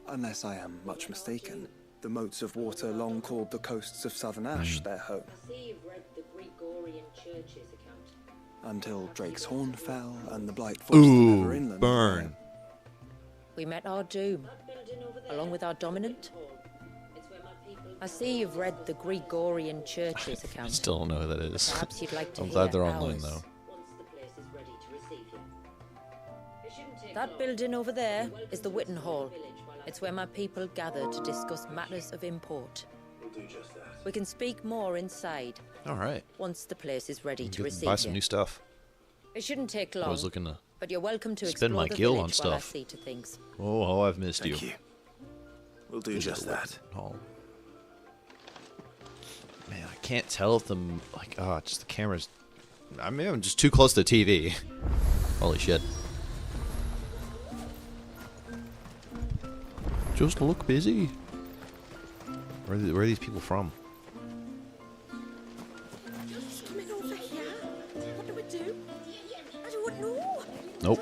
Unless I am much mistaken, the moats of water long called the coasts of southern Ash their home. See you've read the Gregorian Church's account. Until Drake's Horn fell and the Blight forced them ever Ooh, inland. burn. We met our doom, along with our dominant. I see you've read the Gregorian Church's I account. still don't know who that is. Perhaps you'd like to I'm hear glad they're online ours. though. That building over there is the Witten Hall. It's where my people gather to discuss matters of import. We can speak more inside All right. once the place is ready to Buy receive some you. new stuff. It shouldn't take long. Always looking to But you're welcome to Spend explore my the gil on village while I stuff. see to things. Oh, how I've missed Thank you. We'll do just that. Oh. Man, I can't tell if the just the camera's. I mean, I'm just too close to the TV. Holy shit. Just look busy. Where are these people from? Just coming over here. What do we do? I don't know. Nope.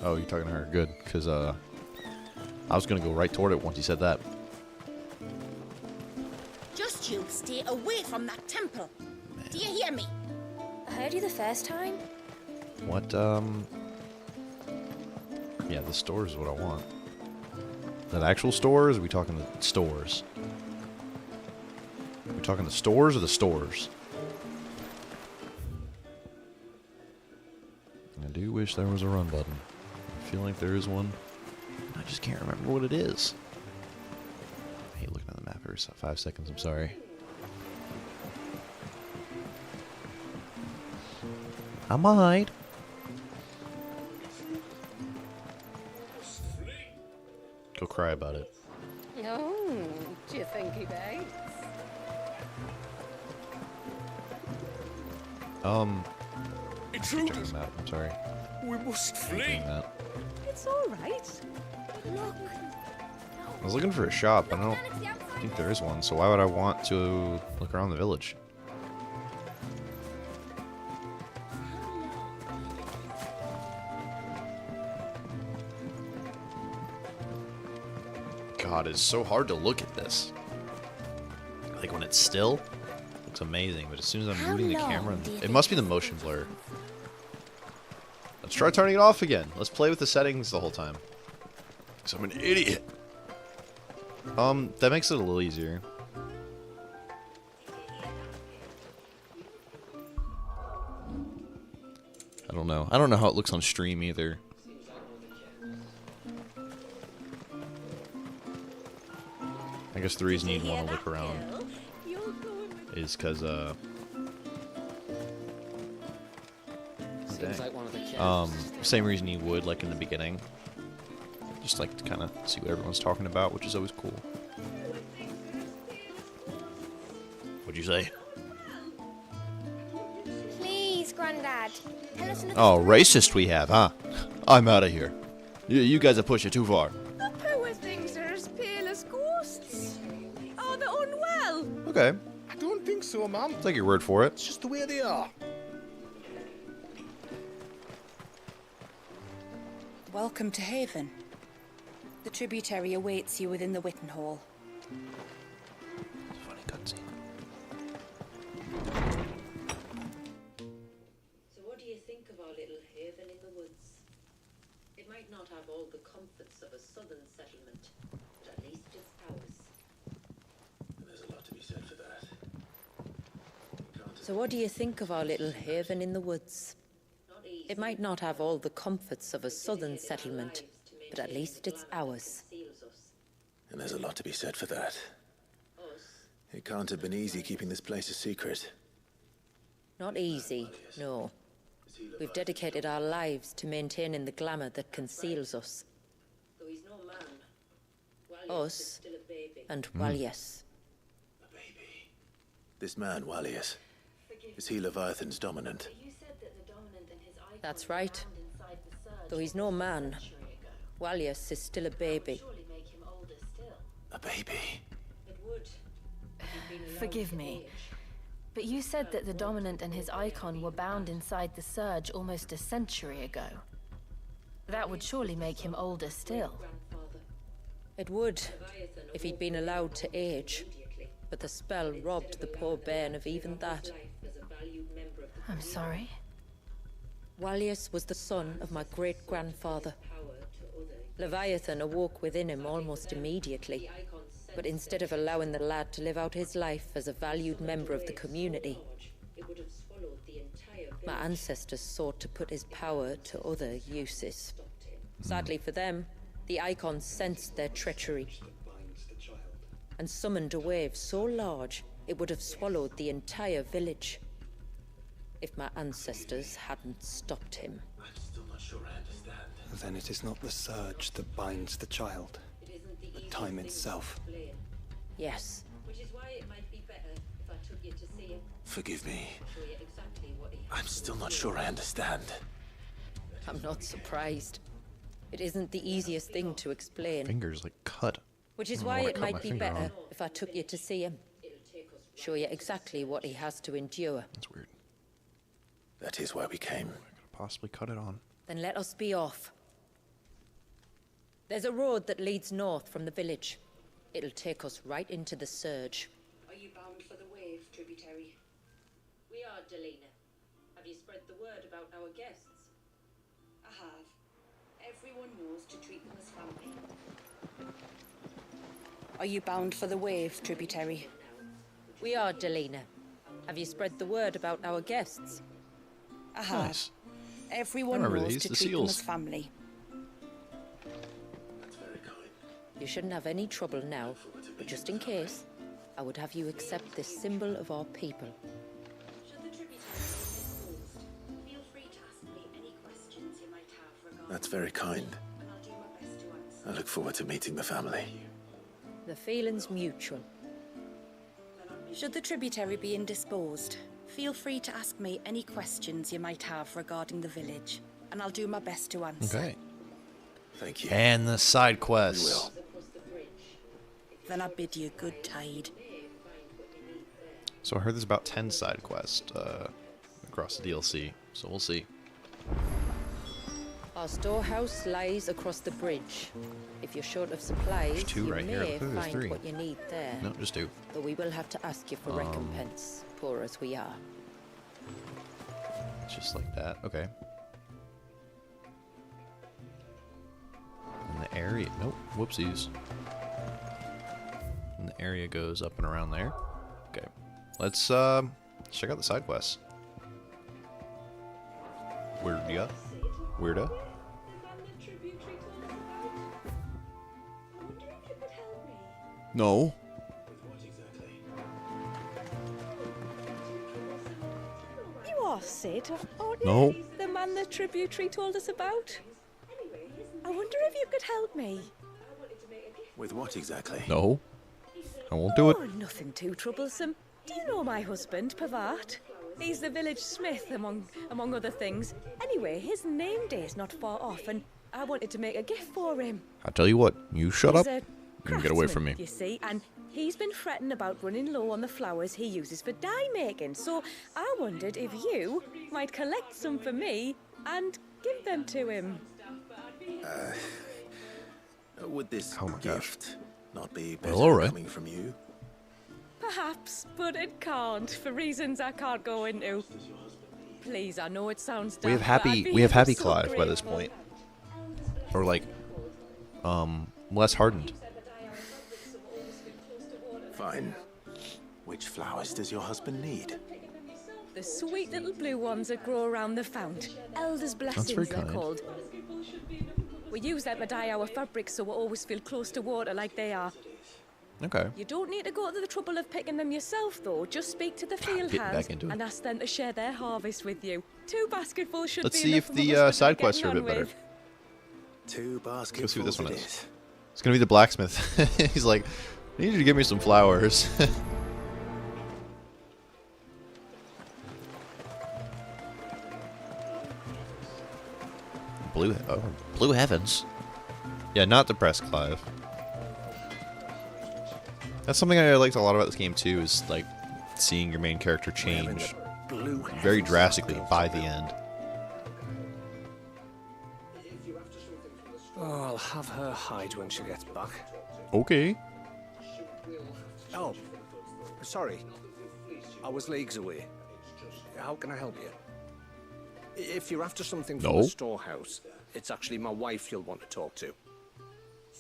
Oh, you're talking to her. Good, because I was gonna go right toward it once you said that. Just you stay away from that temple. Do you hear me? I heard you the first time. What? Yeah, the store is what I want. That actual stores? Are we talking the stores? Are we talking the stores or the stores? I do wish there was a run button. I feel like there is one. I just can't remember what it is. I hate looking at the map every 5 seconds, I'm sorry. I might. Go cry about it. Oh, do you think he bites? Intruders! Map, I'm sorry. We must Doing flee! that. It's all right. Look. I was looking for a shop, but I don't think there is one, so why would I want to look around the village? God, it's so hard to look at this. Like when it's still, it looks amazing, but as soon as I'm moving the camera, it must be the motion blur. Let's try turning it off again. Let's play with the settings the whole time. Because I'm an idiot. That makes it a little easier. I don't know. I don't know how it looks on stream either. I guess the reason you'd want to look around is because, same reason you would, like, in the beginning. Just like to kind of see what everyone's talking about, which is always cool. What'd you say? Please, Grandad. Tell us another Oh, story. racist we have, huh? I'm out of here. You guys have pushed it too far. The poor things are as pale as ghosts. Are they unwell? Okay, I don't think so, Mum. take your word for it. It's just the way they are. Welcome to Haven. The tributary awaits you within the Witten Hall. Funny cutscene. So what do you think of our little haven in the woods? It might not have all the comforts of a southern settlement, but at least it's ours. There's a lot to be said for that. So what do you think of our little haven in the woods? It might not have all the comforts of a southern settlement, but at least it's ours. And there's a lot to be said for that. It can't have been easy keeping this place a secret. Not easy, no. We've dedicated our lives to maintaining the glamour that conceals us. Us and Walias. This man, Walias, is he Leviathan's dominant? That's right. Though he's no man, Walias is still a baby. A baby? Forgive me, but you said that the Dominant and his icon were bound inside the Surge almost a century ago. That would surely make him older still. It would, if he'd been allowed to age. But the spell robbed the poor bairn of even that. I'm sorry. Walias was the son of my great-grandfather. Leviathan awoke within him almost immediately. But instead of allowing the lad to live out his life as a valued member of the community, my ancestors sought to put his power to other uses. Sadly for them, the icon sensed their treachery and summoned a wave so large it would have swallowed the entire village if my ancestors hadn't stopped him. sure I understand. Then it is not the surge that binds the child, but time itself. Yes. Which is why it might be better if I took you to see him. Forgive me. Show you exactly what he I'm still not sure I understand. I'm not surprised. It isn't the easiest thing to explain. Fingers like cut. Which is I don't why wanna it cut my might be finger better on. if I took you to see him. Show you exactly what he has to endure. That's weird. That is why we came. I could possibly cut it on. Then let us be off. There's a road that leads north from the village. It'll take us right into the surge. Are you bound for the wave, tributary? We are, Delina. Have you spread the word about our guests? I have. Everyone knows to treat them as family. Are you bound for the wave, tributary? We are, Delina. Have you spread the word about our guests? I have. Nice. Everyone Remember knows these, to the treat them seals. as family. That's very kind. You shouldn't have any trouble now, but just in case, I would have you accept this symbol of our people. Should the tributary be disposed, feel free to ask me any questions you might have regarding That's very kind. and I'll do my best to answer. I look forward to meeting the family. The feeling's mutual. Should the tributary be indisposed, feel free to ask me any questions you might have regarding the village, and I'll do my best to answer. Okay. Thank you. And the side We quests. will. Then I bid you good tide. So I heard there's about 10 side quests across the DLC. So we'll see. Our storehouse lies across the bridge. If you're short of supplies, There's two you right here. may I thought there was find three. what you need there. No, just 2. Though we will have to ask you for recompense, poor as we are. Just like that. Okay. And the area. Nope. Whoopsies. And the area goes up and around there. Okay. Let's check out the side quests. Weirda. Weirda. No. You are Sid, aren't you? No. The man the tributary told us about? I wonder if you could help me. With what exactly? No. I won't do it. Oh, nothing too troublesome. Do you know my husband, Pavat? He's the village smith, among other things. Anyway, his name day's not far off, and I wanted to make a gift for him. I tell you what. You shut up. He's a and get away from me. craftsman, you see, and he's been fretting about running low on the flowers he uses for dye making. So I wondered if you might collect some for me and give them to him. Would this Oh my gosh. gift not be better Well, all right. coming from you? Perhaps, but it can't, for reasons I can't go into. Please, I know it sounds We have daft, but I'd happy. be We have ever happy so Clive by this grateful. point. Or like, less hardened. Fine. Which flowers does your husband need? The sweet little blue ones that grow around the fount. Elder's blessings, very they're kind. called. We use them to dye our fabrics so we always feel close to water like they are. Okay. You don't need to go to the trouble of picking them yourself, though. Just speak to the field getting back hands into it. and ask them to share their harvest with you. 2 basketfuls should Let's be see enough if for my the husband side to quests get are a bit on better. with. 2 basketfuls Let's see what this one it is. It's gonna be the blacksmith. He's like, I need you to give me some flowers. Blue heavens. Yeah, not depressed, Clive. That's something I liked a lot about this game too. Is like seeing your main character change Blue very heavens drastically built by up. the end. Oh, I'll have her hide when she gets back. Okay. Oh, sorry. I was leagues away. How can I help you? If you're after something from No. the storehouse, it's actually my wife you'll want to talk to.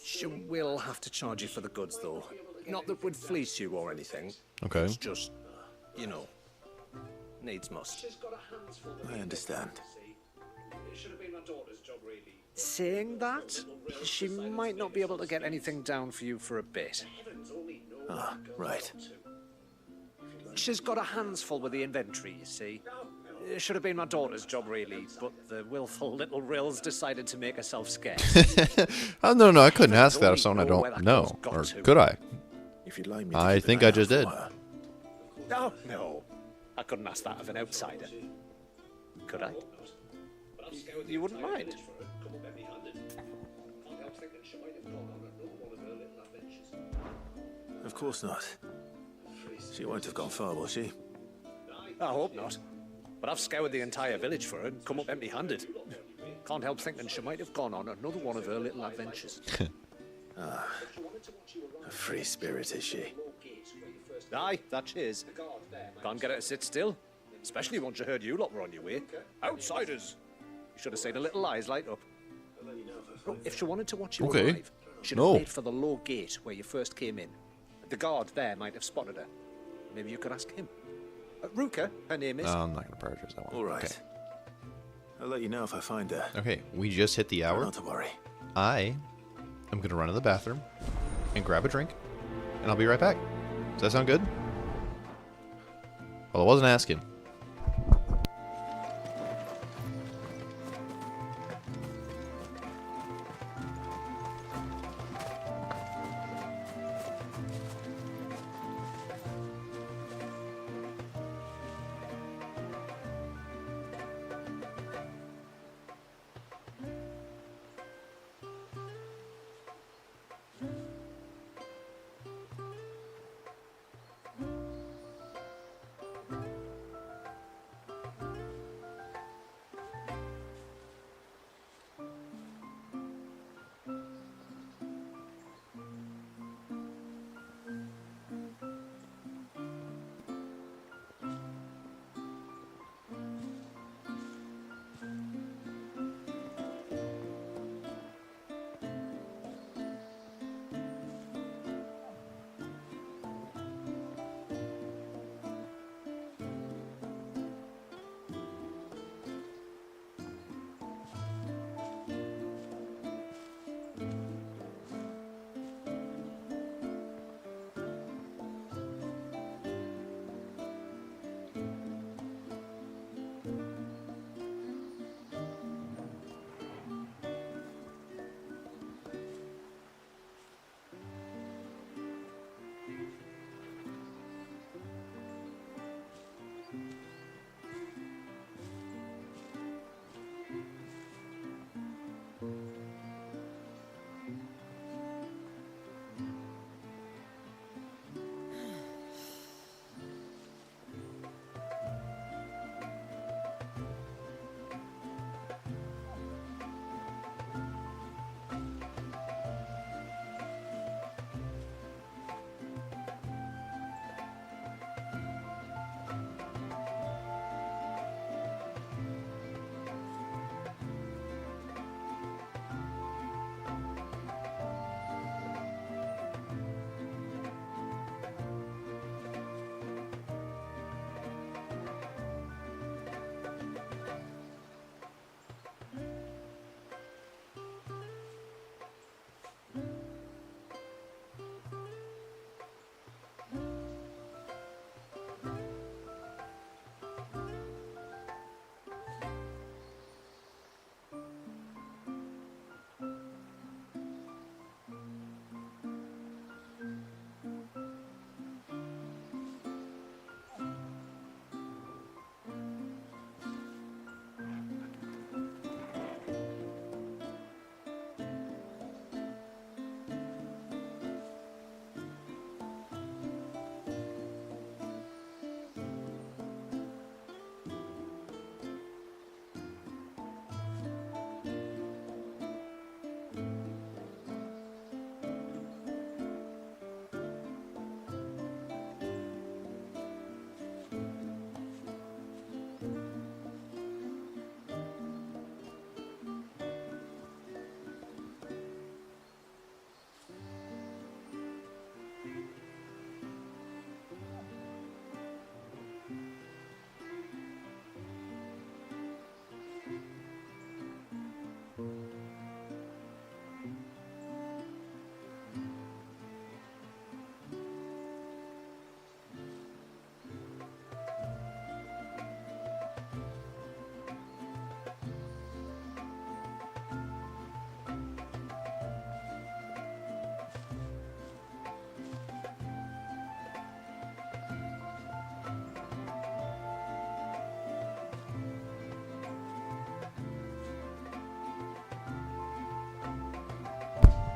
She will have to charge you for the goods, though. Not that we'd fleece you or anything. Okay. It's just, you know, needs must. I understand. Saying that, she might not be able to get anything down for you for a bit. Ah, right. She's got her hands full with the inventory, you see. It should have been my daughter's job, really, but the willful little Rills decided to make herself scarce. Oh, no, I couldn't ask that of someone I don't know. Or could I? If you'd like me to I keep an think eye I out just for did. her. Oh, no. I couldn't ask that of an outsider. Could I? You wouldn't mind? Of course not. She won't have gone far, will she? I hope not. But I've scoured the entire village for her and come up empty-handed. Can't help thinking she might have gone on another one of her little adventures. A free spirit, is she? Aye, that she is. Can't get her to sit still. Especially once you heard you lot were on your way. Outsiders! You should have seen her little eyes light up. Oh, if she wanted to watch you arrive, she'd have made for the low gate where you first came in. The guard there might have spotted her. Maybe you could ask him. Ruka, her name is. I'm not going to prioritize that one. All right. Okay. I'll let you know if I find her. Okay, we just hit the hour. Not to worry. I am going to run to the bathroom and grab a drink, and I'll be right back. Does that sound good? Well, I wasn't asking.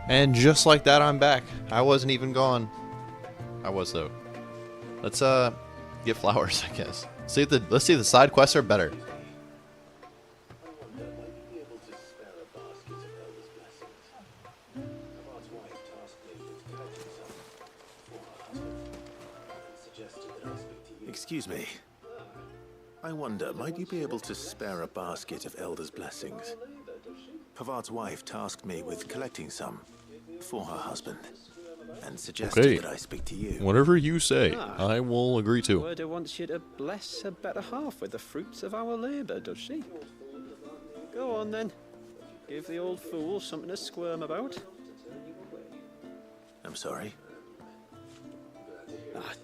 And just like that, I'm back. I wasn't even gone. I was though. Let's get flowers, I guess. Let's see if the side quests are better. Excuse me. I wonder, might you be able to spare a basket of Elder's blessings? Pavard's wife tasked me with collecting some for her husband, and suggested that I speak to you. Whatever you say, I will agree to. Word wants you to bless her better half with the fruits of our labour, does she? Go on then. Give the old fool something to squirm about. I'm sorry.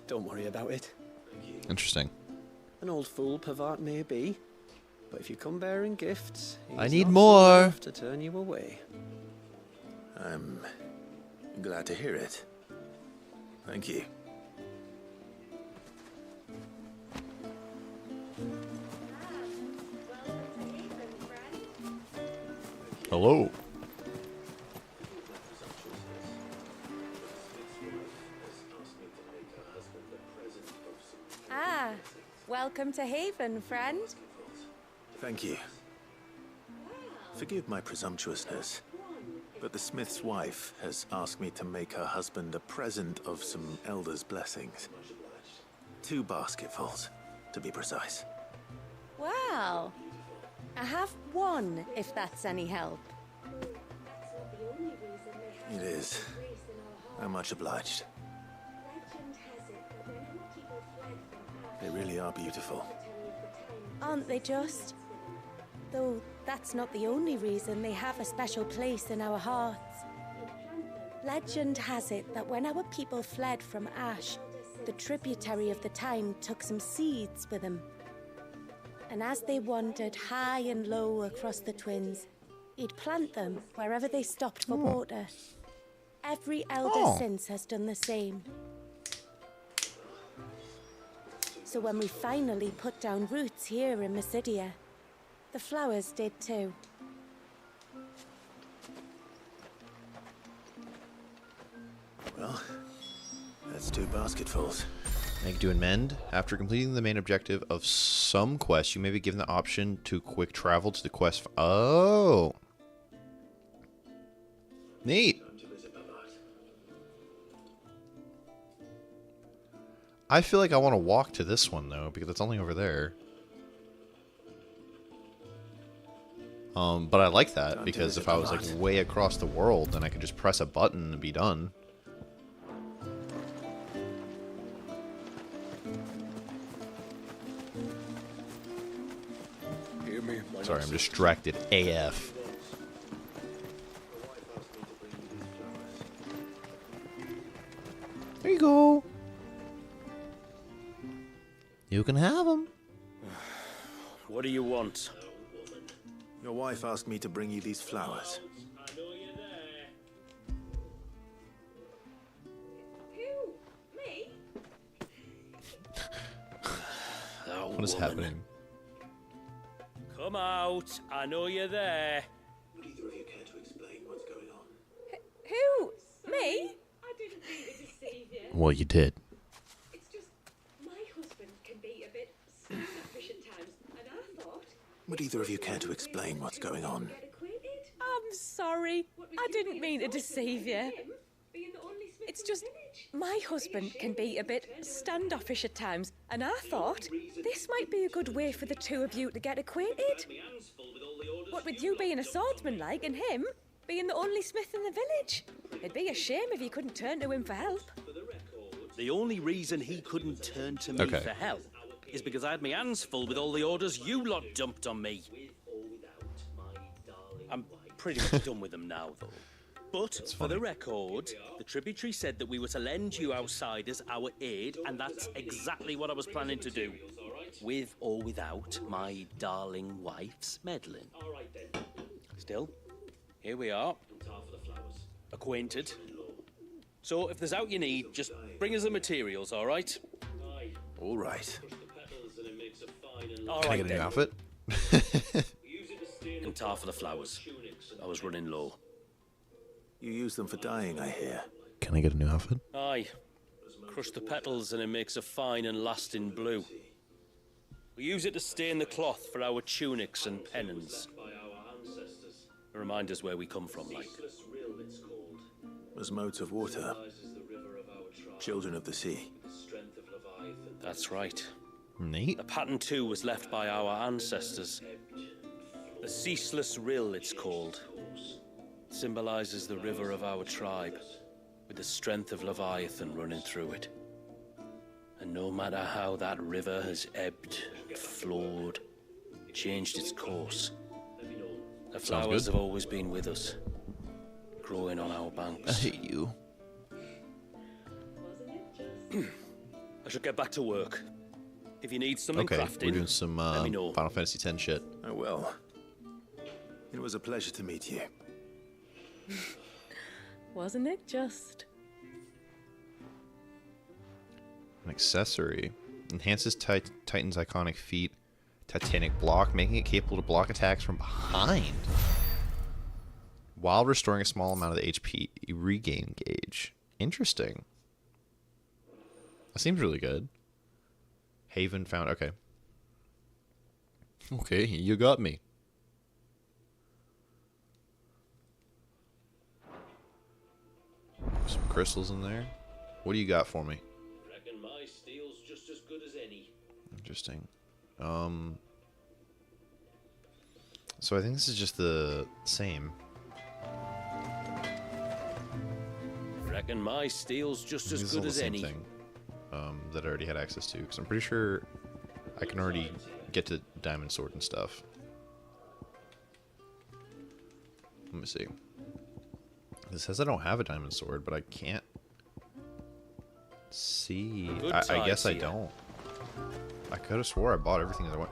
Don't worry about it. Interesting. An old fool Pavard may be, but if you come bearing gifts, I he's need not more. fool enough to turn you away. I'm glad to hear it. Thank you. Hello. Ah, welcome to Haven, friend. Thank you. Forgive my presumptuousness, but the smith's wife has asked me to make her husband a present of some Elder's blessings. 2 basketfuls, to be precise. Wow. I have one, if that's any help. It is. I'm much obliged. They really are beautiful. Aren't they just? Though that's not the only reason they have a special place in our hearts. Legend has it that when our people fled from Ash, the tributary of the time took some seeds with them. And as they wandered high and low across the Twins, he'd plant them wherever they stopped for water. Every elder since has done the same. So when we finally put down roots here in Mysidia, the flowers did too. Well, that's 2 basketfuls. Make, do, and mend. After completing the main objective of some quests, you may be given the option to quick travel to the quest. Oh. Neat. I feel like I want to walk to this one, though, because it's only over there. But I like that, because if I was, like, way across the world, then I could just press a button and be done. Sorry, I'm distracted AF. There you go. You can have them. What do you want? Your wife asked me to bring you these flowers. Who? Me? What is happening? Come out. I know you're there. Would either of you care to explain what's going on? Who? Me? I didn't mean to deceive you. Well, you did. It's just my husband can be a bit snappish at times, and I thought. Would either of you care to explain what's going on? I'm sorry. I didn't mean to deceive you. It's just my husband can be a bit standoffish at times, and I thought this might be a good way for the 2 of you to get acquainted. What with you being a swordsman like and him being the only smith in the village. It'd be a shame if you couldn't turn to him for help. The only reason he couldn't turn to me for help is because I had my hands full with all the orders you lot dumped on me. I'm pretty much done with them now, though. But, for the record, the tributary said that we were to lend you outsiders our aid, and that's exactly what I was planning to do. With or without my darling wife's meddling. Still, here we are. Acquainted. So, if there's out you need, just bring us the materials, all right? All right. All Can I right, get a new then. outfit? And tar for the flowers. I was running low. You use them for dyeing, I hear. Can I get a new outfit? Aye. Crush the petals and it makes a fine and lasting blue. We use it to stain the cloth for our tunics and pennons. Remind us where we come from, like. As modes of water. Children of the sea. That's right. Neat. The pattern too was left by our ancestors. The ceaseless rill, it's called. It symbolizes the river of our tribe, with the strength of Leviathan running through it. And no matter how that river has ebbed, flowed, changed its course, the flowers have always been with us, growing on our banks. I hate you. I should get back to work. If you need something crafting, we're doing some let me know. Final Fantasy X shit. I will. It was a pleasure to meet you. Wasn't it just? An accessory. Enhances Titan's iconic feat, Titanic Block, making it capable to block attacks from behind, while restoring a small amount of the HP regain gauge. Interesting. That seems really good. Haven found. Okay. Okay, you got me. Some crystals in there. What do you got for me? Reckon my steel's just as good as any. Interesting. So I think this is just the same. Reckon my steel's just This as is all good the as same any. thing that I already had access to, because I'm pretty sure I can already get to Diamond Sword and stuff. Let me see. It says I don't have a Diamond Sword, but I can't see. I guess I don't. I could have swore I bought everything that I want.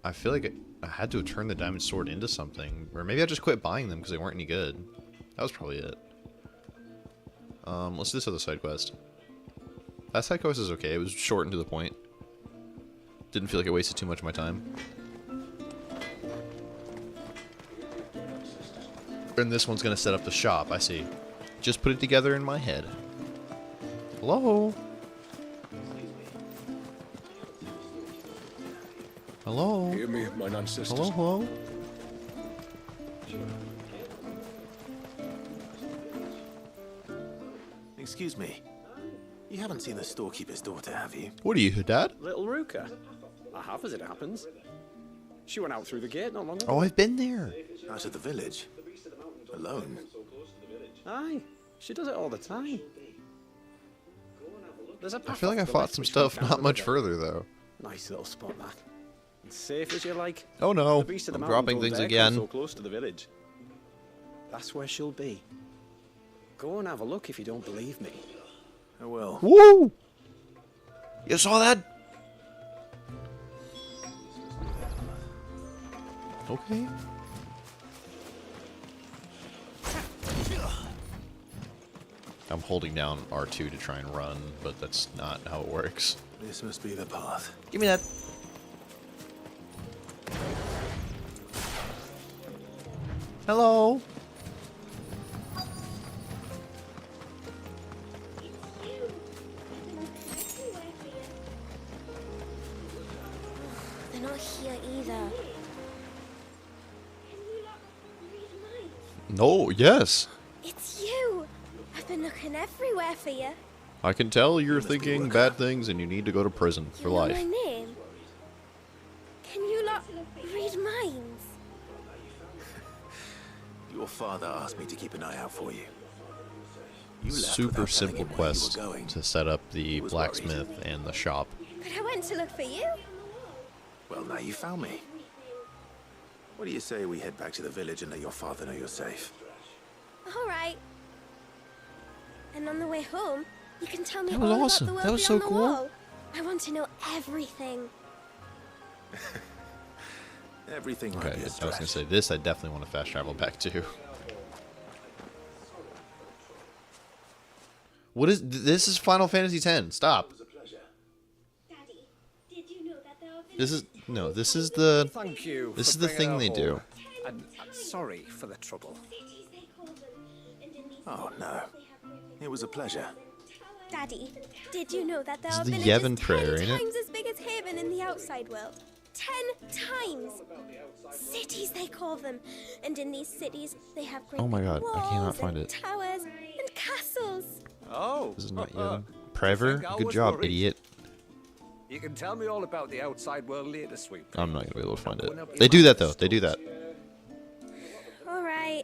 I feel like I had to have turned the Diamond Sword into something, or maybe I just quit buying them because they weren't any good. That was probably it. Let's do this other side quest. That side quest is okay. It was short and to the point. Didn't feel like it wasted too much of my time. And this one's gonna set up the shop, I see. Just put it together in my head. Hello? Hello? Hear me, mine ancestors. Hello, hello? Excuse me. You haven't seen the storekeeper's daughter, have you? What are you, Dad? Little Ruka. I have, as it happens. She went out through the gate not long ago. Oh, I've been there. Out of the village? Alone? Aye, she does it all the time. There's a I path feel like I off the fought left some which stuff goes down not the much river. further, though. Nice little spot, that. As safe as you like. Oh no, The beast of the I'm mountain dropping don't things dare again. come so close to the village. That's where she'll be. Go and have a look if you don't believe me. I will. Woo! You saw that? Okay. I'm holding down R2 to try and run, but that's not how it works. This must be the path. Give me that. Hello. They're not here either. No, yes. It's you! I've been looking everywhere for you. I can tell you're thinking bad things and you need to go to prison for You know life. my name? Can you lot read minds? Your father asked me to keep an eye out for you. You left Super without telling simple him where you were quest going. to set up the He was blacksmith and the shop. But I went to look for you. Well, now you found me. What do you say we head back to the village and let your father know you're safe? All right. And on the way home, you can tell me That was all awesome. about the world That was beyond so the cool. wall. I want to know everything. Everything might Okay, be a I was gonna stretch. say this. I definitely want to fast travel back to. What is this? Is Final Fantasy X? Stop. This is no. This is the. Thank you. This for is the bringing thing her they do. home. And sorry for the trouble. Oh, no. It was a pleasure. Daddy, did you know that there This are is the villages Yevon 10 prayer, ain't it? times as big as Haven in the outside world? 10 times! Cities, they call them. And in these cities, they have great Oh my god, I cannot walls find and it. towers and castles. Oh. This is not Yevon. Prever, I good was job, worried. idiot. You can tell me all about the outside world later, sweet. I'm not gonna be able to find it. They do that though. They do that. All right.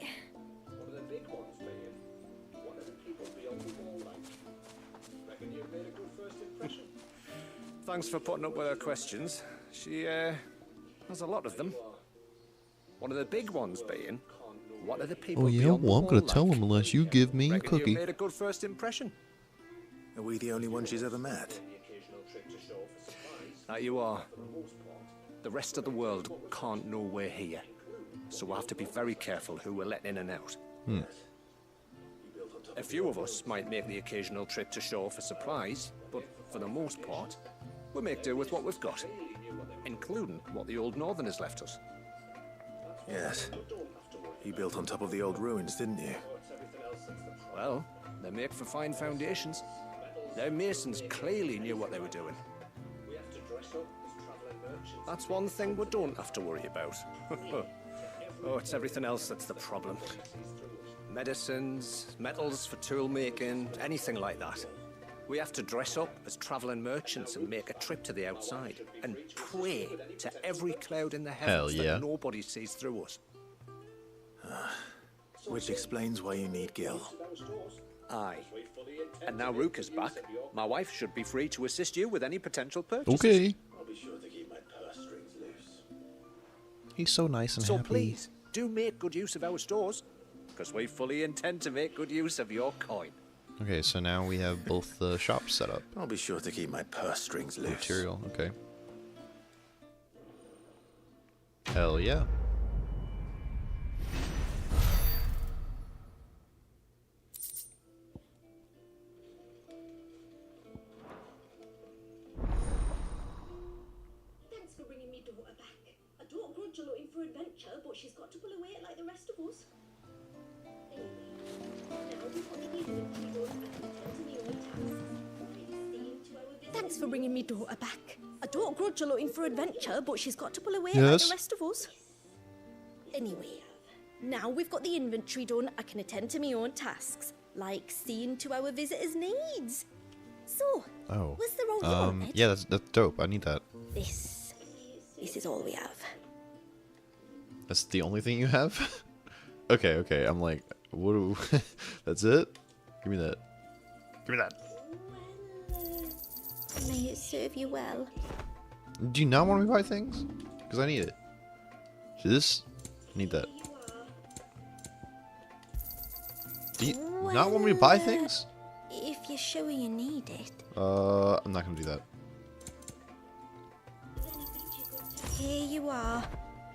Thanks for putting up with her questions. She, has a lot of them. One of the big ones being, what are the people Oh yeah, beyond the well I'm gonna wall tell like? him unless you give me a Reckon cookie. you made a good first impression. Are we the only one she's ever met? That you are. The rest of the world can't know we're here. So we'll have to be very careful who we're letting in and out. A few of us might make the occasional trip to shore for supplies, but for the most part, we make do with what we've got, including what the old Northerners left us. Yes. You built on top of the old ruins, didn't you? Well, they make for fine foundations. Their masons clearly knew what they were doing. That's one thing we don't have to worry about. Oh, it's everything else that's the problem. Medicines, metals for tool making, anything like that. We have to dress up as traveling merchants and make a trip to the outside and pray to every cloud in the heavens Hell yeah. that nobody sees through us. Which explains why you need Gil. Aye. And now Ruka's back. My wife should be free to assist you with any potential purchases. Okay. I'll be sure to keep my purse strings loose. He's so nice and So happy. please, do make good use of our stores, because we fully intend to make good use of your coin. Okay, so now we have both the shops set up. I'll be sure to keep my purse strings loose. Material, okay. Hell yeah. Thanks for bringing me daughter back. I don't grudge her looking for adventure, but she's got to pull away like the rest of us. Anyway, now we've got the inventory done, I can attend to my own tasks. Thanks for bringing me daughter back. I don't grudge her looking for adventure, but she's got to pull away like Yes. the rest of us. Anyway, now we've got the inventory done, I can attend to my own tasks, like seeing to our visitors' needs. So, Oh. was there all you wanted? Yeah, that's dope. I need that. This is all we have. That's the only thing you have? Okay. I'm like, what do that's it? Give me that. Give me that. May it serve you well. Do you not want me to buy things? Because I need it. See this? I need that. Do you not want me to buy things? If you're sure you need it. I'm not gonna do that. Here you are.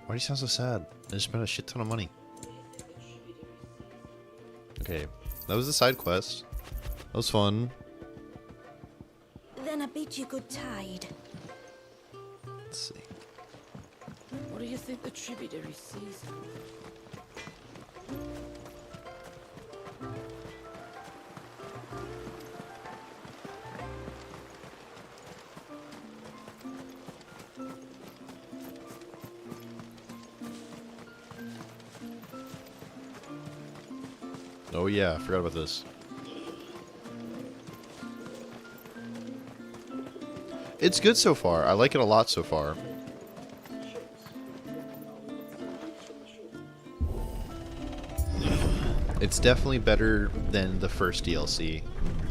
Why do you sound so sad? I just spent a shit ton of money. Okay, that was the side quest. That was fun. Then I bid you good tide. Let's see. What do you think the tributary sees? Oh yeah, I forgot about this. It's good so far. I like it a lot so far. It's definitely better than the first DLC,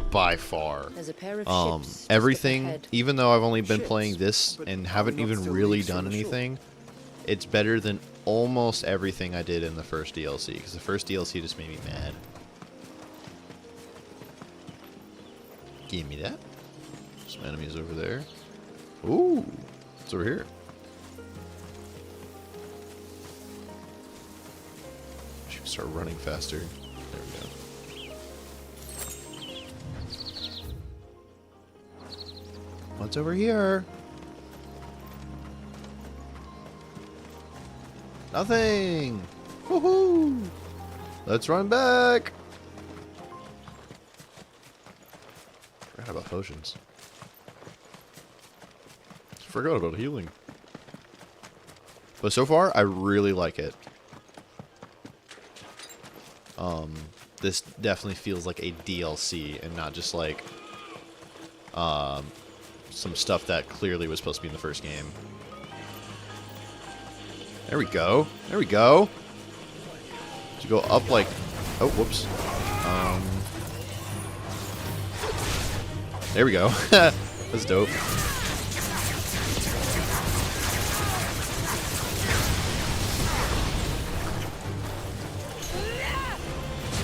by far. There's a pair of ships just Everything, ahead. even though I've only been playing this and haven't even really done anything, it's better than almost everything I did in the first DLC, because the first DLC just made me mad. Give me that. Some enemies over there. Ooh, it's over here. Should start running faster. There we go. What's over here? Nothing. Woohoo! Let's run back. Forgot about potions. Forgot about healing. But so far, I really like it. This definitely feels like a DLC and not just like some stuff that clearly was supposed to be in the first game. There we go. There we go. To go up like... Oh, whoops. There we go. That's dope.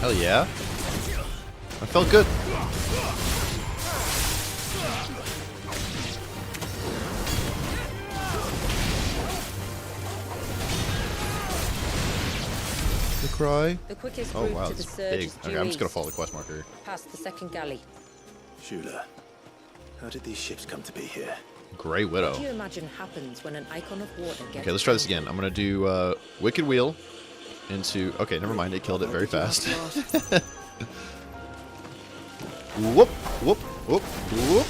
Hell yeah. I felt good. The cry. The quickest Oh route wow, to the it's surge big. is Okay, due I'm just gonna east, follow the quest marker. past the second galley. Shula, how did these ships come to be here? Grey Widow. What do you imagine happens when an icon of water gets... Okay, let's try this again. I'm gonna do Wicked Wheel into... Okay, never mind. It killed it very fast. Whoop, whoop, whoop, whoop.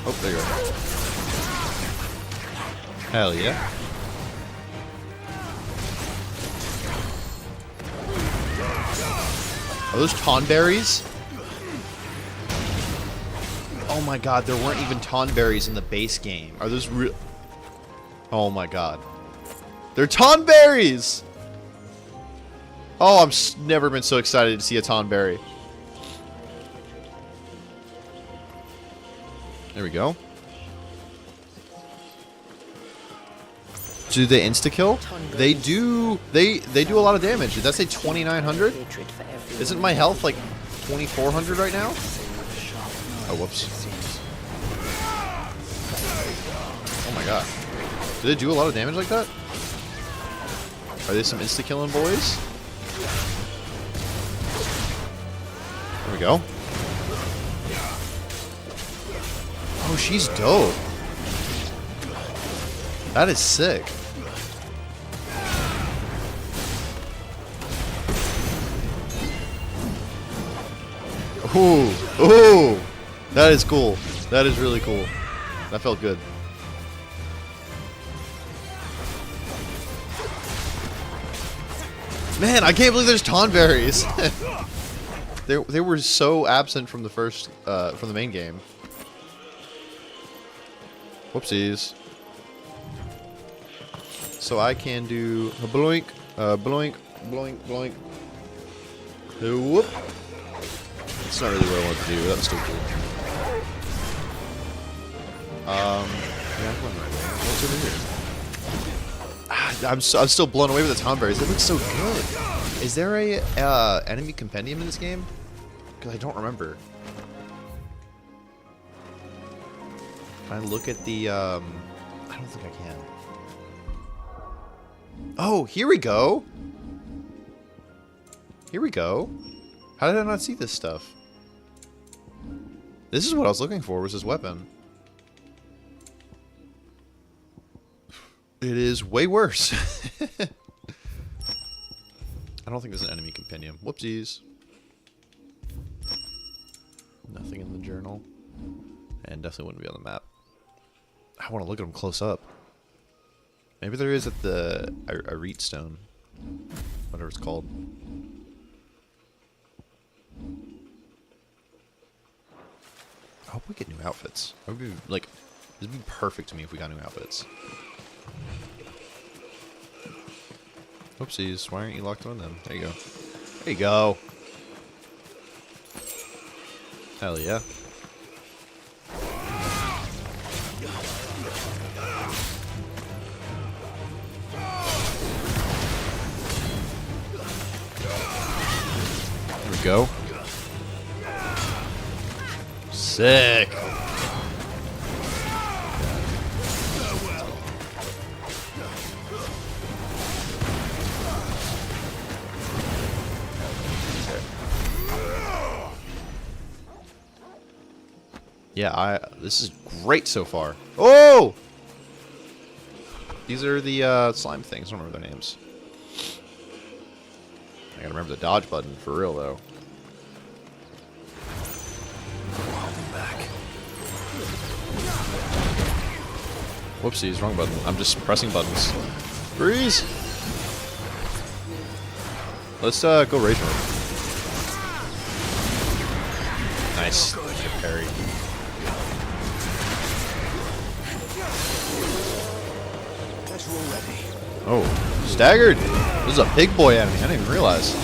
Oh, there you go. Hell yeah. Are those Tonberries? Oh my god, there weren't even Tonberries in the base game. Are those real? Oh my god. They're Tonberries! Oh, I'm never been so excited to see a Tonberry. There we go. Do they insta-kill? They do. They do a lot of damage. Did that say 2,900? Isn't my health like 2,400 right now? Oh, whoops. Oh my god. Do they do a lot of damage like that? Are they some insta-killing boys? There we go. Oh, she's dope. That is sick. Ooh, ooh, that is cool. That is really cool. That felt good. Man, I can't believe there's Tonberries. They were so absent from the first, from the main game. Whoopsies. So I can do a bloink, bloink, bloink, bloink. Whoop. That's not really what I want to do, but that's still cool. Yeah, I'm going right way. What's over here? Ah, I'm still blown away with the Tonberries. They look so good. Is there a enemy compendium in this game? Because I don't remember. Can I look at the? I don't think I can. Oh, here we go. Here we go. How did I not see this stuff? This is what I was looking for, was this weapon. It is way worse. I don't think there's an enemy compendium. Whoopsies. Nothing in the journal. And definitely wouldn't be on the map. I want to look at them close up. Maybe there is at the Arete Stone. Whatever it's called. I hope we get new outfits. I would be, like, this would be perfect to me if we got new outfits. Oopsies, why aren't you locked on them? There you go. There you go. Hell yeah. There we go. Sick. Yeah, this is great so far. Oh! These are the slime things. I don't remember their names. I gotta remember the dodge button for real though. Whoopsies, wrong button. I'm just pressing buttons. Freeze! Let's go rage mode. Nice. Good parry. Oh, staggered! This is a big boy enemy. I didn't even realize.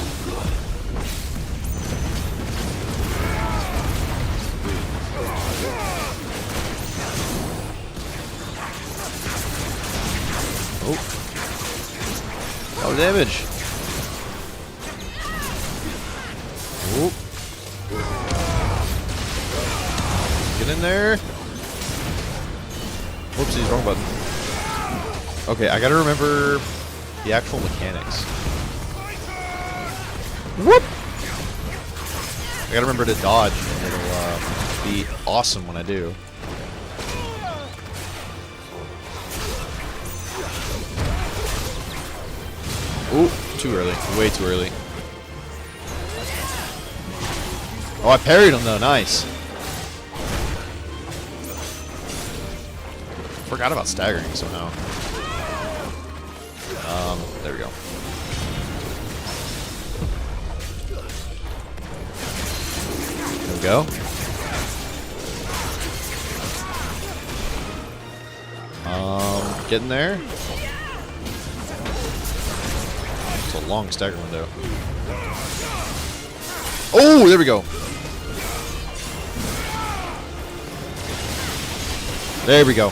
Oh. Oh, damage. Oh. Get in there. Whoopsies, wrong button. Okay, I gotta remember the actual mechanics. Whoop! I gotta remember to dodge, and it'll be awesome when I do. Ooh, too early. Way too early. Oh, I parried him though. Nice. Forgot about staggering somehow. There we go. There we go. Getting there. It's a long stagger window. Oh, there we go. There we go.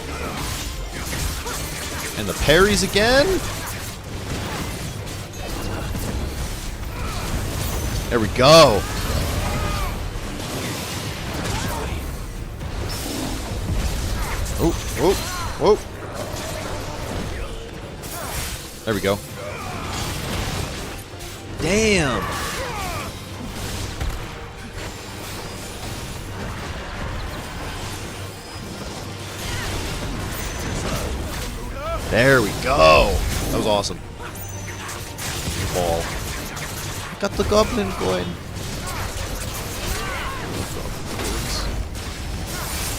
And the parries again. There we go. Oh, oh, oh. There we go. Damn. There we go. That was awesome. Ball. Got the goblin going.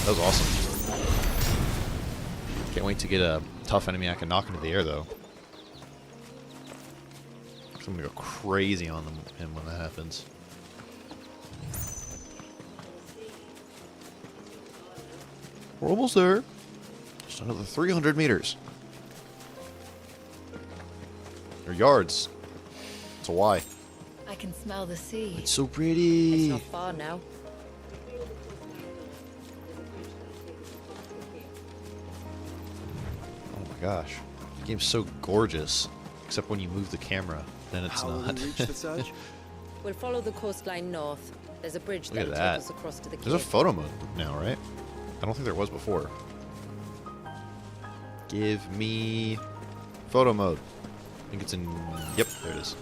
That was awesome. Can't wait to get a tough enemy I can knock into the air, though. I'm gonna go crazy on him when that happens. We're almost there. Just another 300 meters. Or yards. It's a Y. I can smell the sea. It's so pretty. It's not far now. Oh my gosh. The game's so gorgeous. Except when you move the camera, then it's not. Will we reach the surge? We'll follow the coastline north. There's a bridge Look at that'll that. take us across to the There's a cape. photo mode now, right? I don't think there was before. Give me photo mode. I think it's in... Yep, there it is.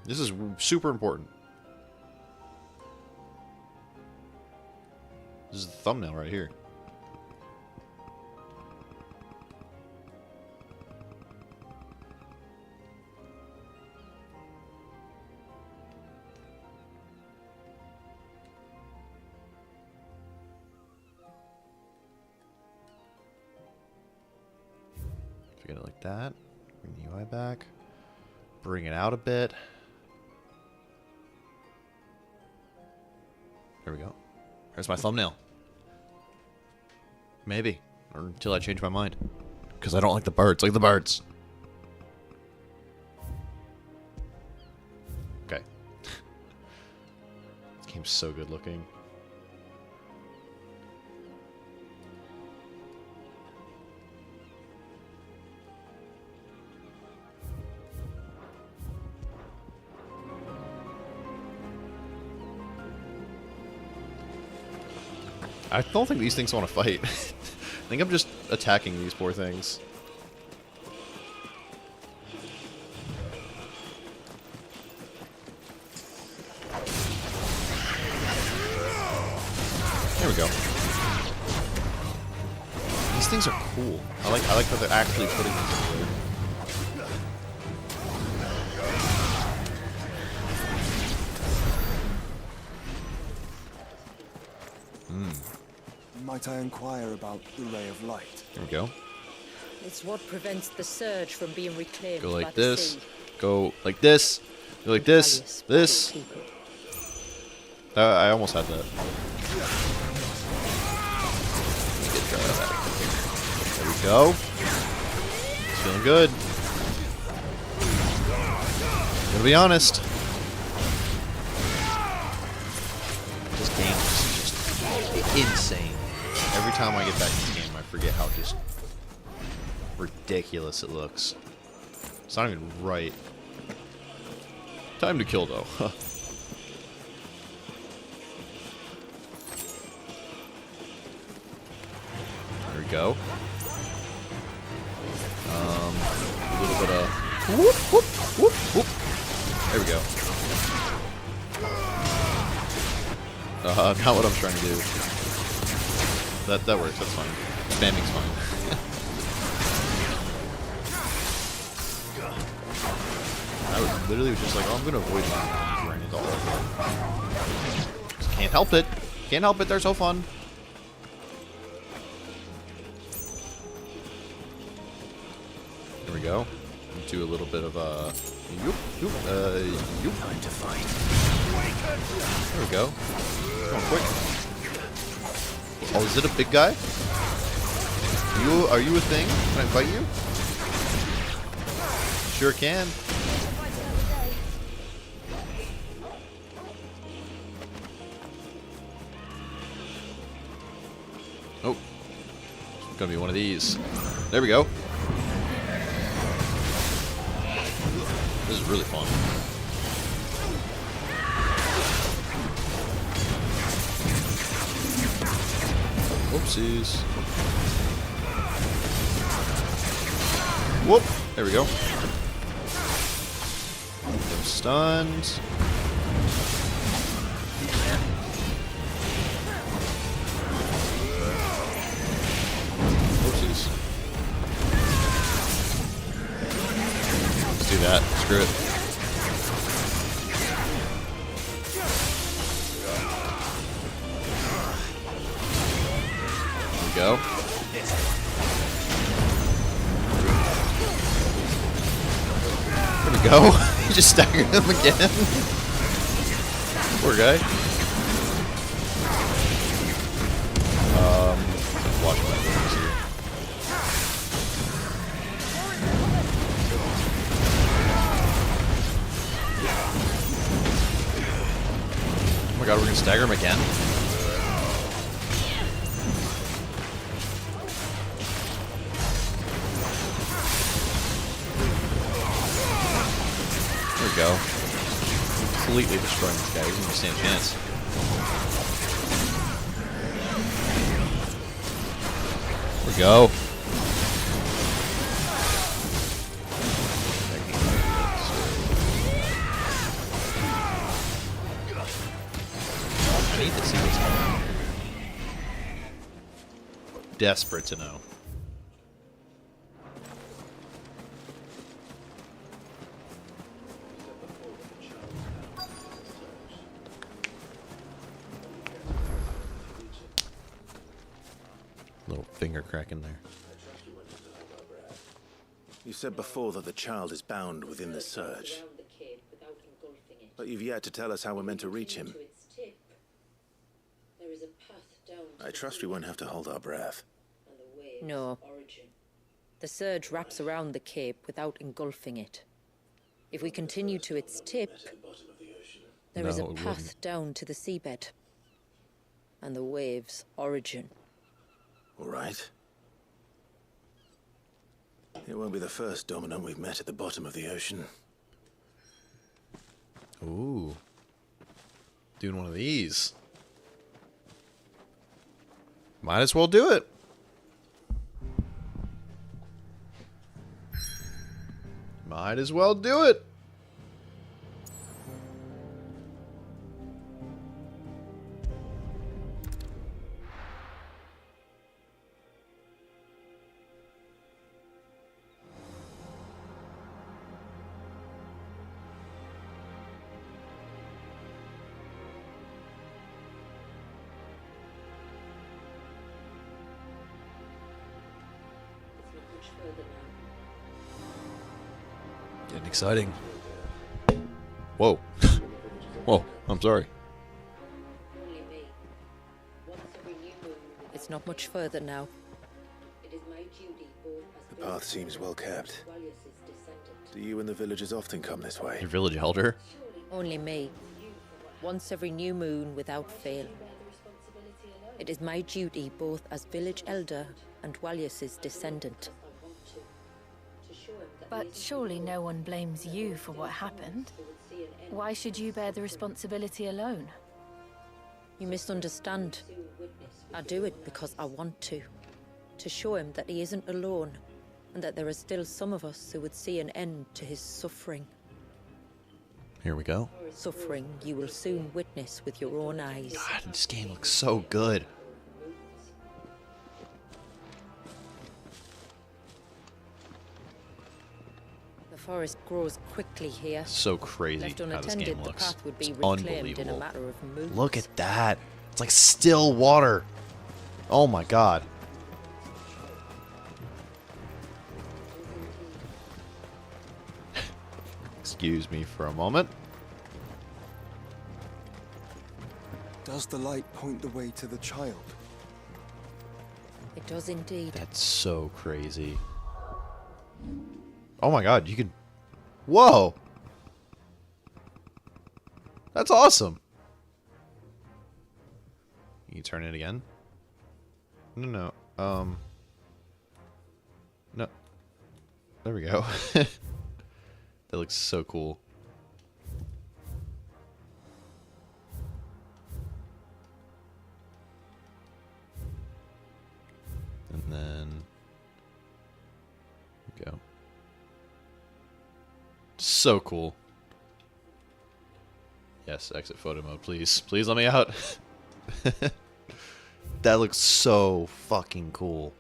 This is super important. This is the thumbnail right here. If you get it like that, bring the UI back, bring it out a bit. There we go. There's my thumbnail. Maybe. Or until I change my mind. Because I don't like the birds. Like the birds. Okay. This game's so good looking. I don't think these things want to fight. I think I'm just attacking these poor things. There we go. These things are cool. I like that they're actually putting these together. Might I inquire about the ray of light? There we go. It's what prevents the surge from being reclaimed Go by like the this. sea. Go like this. Go like this. This. I almost had that. There we go. It's feeling good. Gotta be honest. This game is just insane. Every time I get back to this game, I forget how just ridiculous it looks. It's not even right. Time to kill, though. There we go. A little bit of whoop, whoop, whoop, whoop. There we go. Not what I'm trying to do. That works. That's fine. Spamming's fine. I was literally just like, oh, I'm gonna avoid my running into all of them. Just can't help it. Can't help it. They're so fun. There we go. Do a little bit of yoop, yoop, yoop. Time to fight. There we go. Going quick. Oh, is it a big guy? Are you a thing? Can I fight you? Sure can. Oh. It's gonna be one of these. There we go. This is really fun. Whoopsies. Whoop. There we go. Get stunned. Whoopsies. Let's do that. Screw it. Go. There we go. He just staggered him again. Poor guy. Watch my things here. Oh my god, we're gonna stagger him again? Go. Completely destroying this guy. He doesn't even stand a chance. There we go. I need to see what's going on. Desperate to know. Little finger crack in there. You said before that the child is bound within the surge. But you've yet to tell us how we're meant to reach him. I trust we won't have to hold our breath. No. The surge wraps around the cape without engulfing it. If we continue to its tip, there is a path down to the seabed. And the wave's origin. All right. It won't be the first dominant we've met at the bottom of the ocean. Ooh. Doing one of these. Might as well do it. Might as well do it. Getting exciting. Whoa. Whoa, I'm sorry. It's not much further now. The path seems well kept. Do you and the villagers often come this way? Your village elder? Only me. Once every new moon without fail. It is my duty both as village elder and Wallace's descendant. But surely no one blames you for what happened. Why should you bear the responsibility alone? You misunderstand. I do it because I want to. To show him that he isn't alone, and that there are still some of us who would see an end to his suffering. Here we go. Suffering you will soon witness with your own eyes. God, this game looks so good. The forest grows quickly here. So crazy Left how this unattended, game the looks. path would be It's reclaimed in a unbelievable. matter of moons. Look at that. It's like still water. Oh my god. Excuse me for a moment. Does the light point the way to the child? It does indeed. That's so crazy. Oh my god, you can... Whoa! That's awesome! You turn it again? No. No. There we go. That looks so cool. And then... go. So cool. Yes, exit photo mode, please. Please let me out. That looks so fucking cool.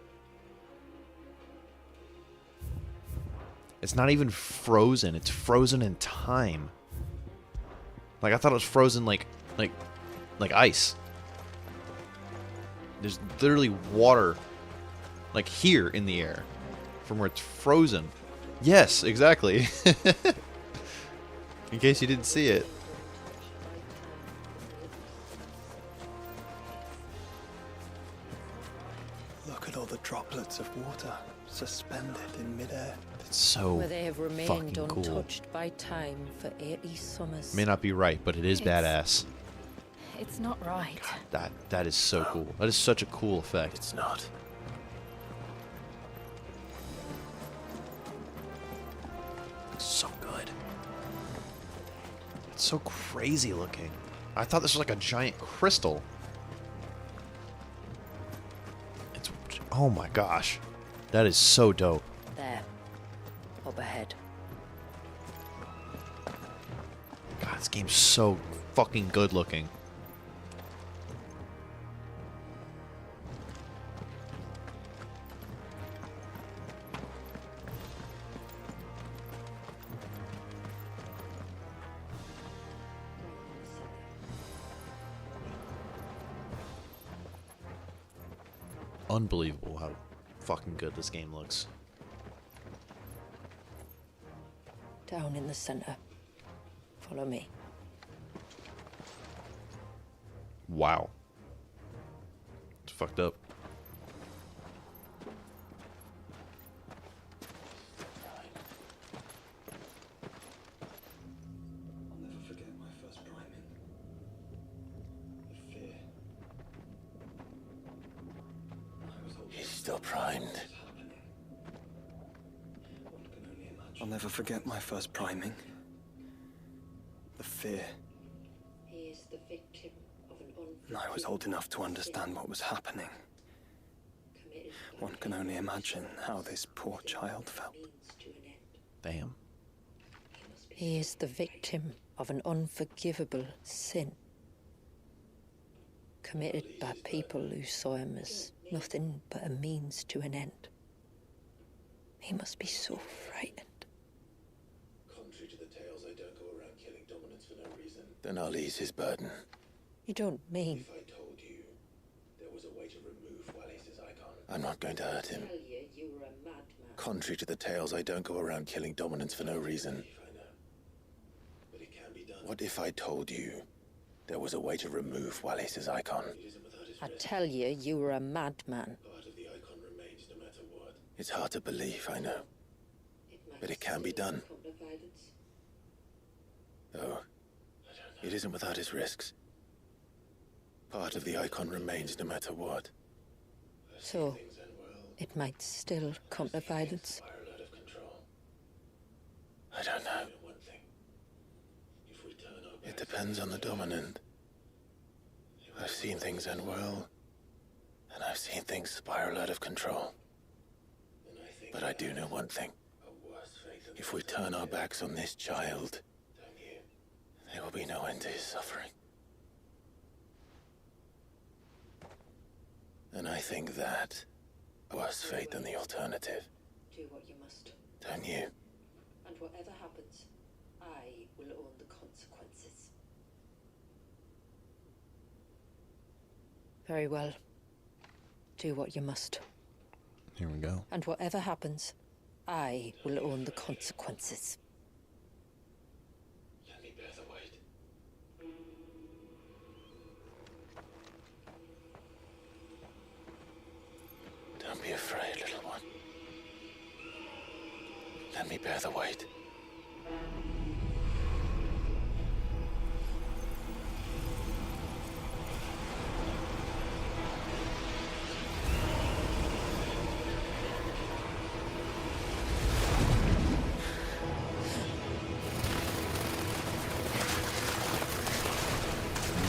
It's not even frozen. It's frozen in time. Like I thought it was frozen like ice. There's literally water like here in the air from where it's frozen. Yes, exactly. In case you didn't see it. Look at all the droplets of water suspended in midair. It's so Where they have remained fucking cool. untouched by time for 80 summers. May not be right, but it is badass. It's not right. That is so cool. That is such a cool effect. It's not. So good. It's so crazy looking. I thought this was like a giant crystal. It's... Oh my gosh. That is so dope. There. Up ahead. God, this game's so fucking good looking. Unbelievable how fucking good this game looks. Down in the center. Follow me. Wow. It's fucked up. I'll never forget my first priming. The fear. He's still primed. I'll never forget my first priming. The fear. He is the victim of an And I was old enough to understand what was happening. One can only imagine how this poor child felt. Damn. He is the victim of an unforgivable sin. Committed by people who saw him as nothing but a means to an end. He must be so frightened. Contrary to the tales, I don't go around killing dominants for no reason. Then I'll ease his burden. You don't mean... If I told you there was a way to remove Wallace's icon, I'm not going to hurt him. Contrary to the tales, I don't go around killing dominants for no reason. What if I told you there was a way to remove Wallace's icon? I tell you, you were a madman. It's hard to believe, I know. But it can be done. Though, it isn't without its risks. Part of the icon remains no matter what. So, it might still come to violence. I don't know. It depends on the dominant. I've seen things end well, and I've seen things spiral out of control. But I do know one thing. If we turn our backs on this child, there will be no end to his suffering. And I think that worse fate than the alternative. Do what you must. Don't you? And whatever happens, I will own the consequences. Very well. Do what you must. Here we go. And whatever happens, I will own the consequences. Let me bear the weight. Don't be afraid, little one. Let me bear the weight.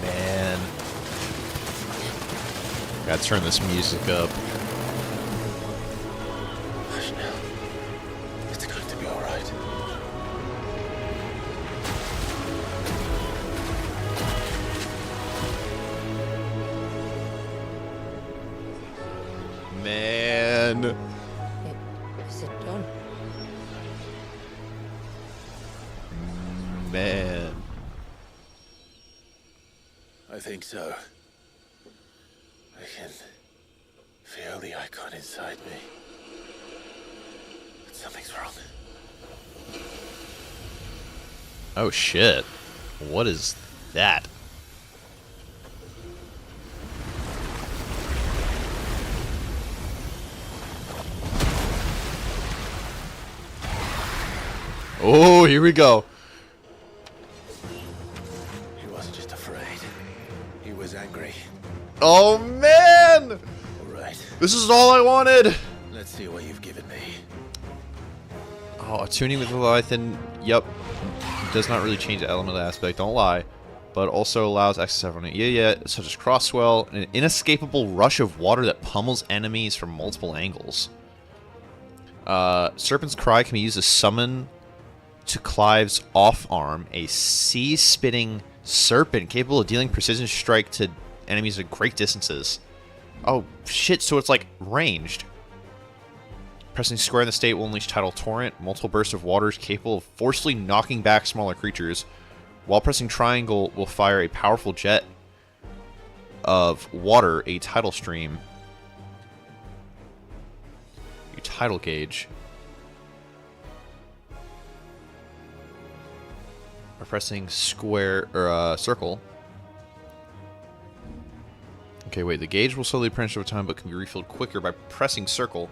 Man. Gotta turn this music up. Hush now. It's going to be all right. Man. Is it done? Man. I think so. I can feel the icon inside me. But something's wrong. Oh shit. What is that? Oh, here we go. He wasn't just afraid. He was angry. Oh man! All right. This is all I wanted! Let's see what you've given me. Oh, tuning with Leviathan, yep. Does not really change the element aspect, don't lie. But also allows access to everyone. Yeah, such as Crosswell, an inescapable rush of water that pummels enemies from multiple angles. Serpent's Cry can be used to summon to Clive's off arm, a sea-spitting serpent capable of dealing precision strike to enemies at great distances. Oh, shit, so it's like ranged. Pressing square in the state will unleash Tidal Torrent, multiple bursts of waters capable of forcefully knocking back smaller creatures. While pressing triangle will fire a powerful jet of water, a tidal stream. Your tidal gauge. By pressing square or circle. Okay, wait. The gauge will slowly replenish over time, but can be refilled quicker by pressing circle.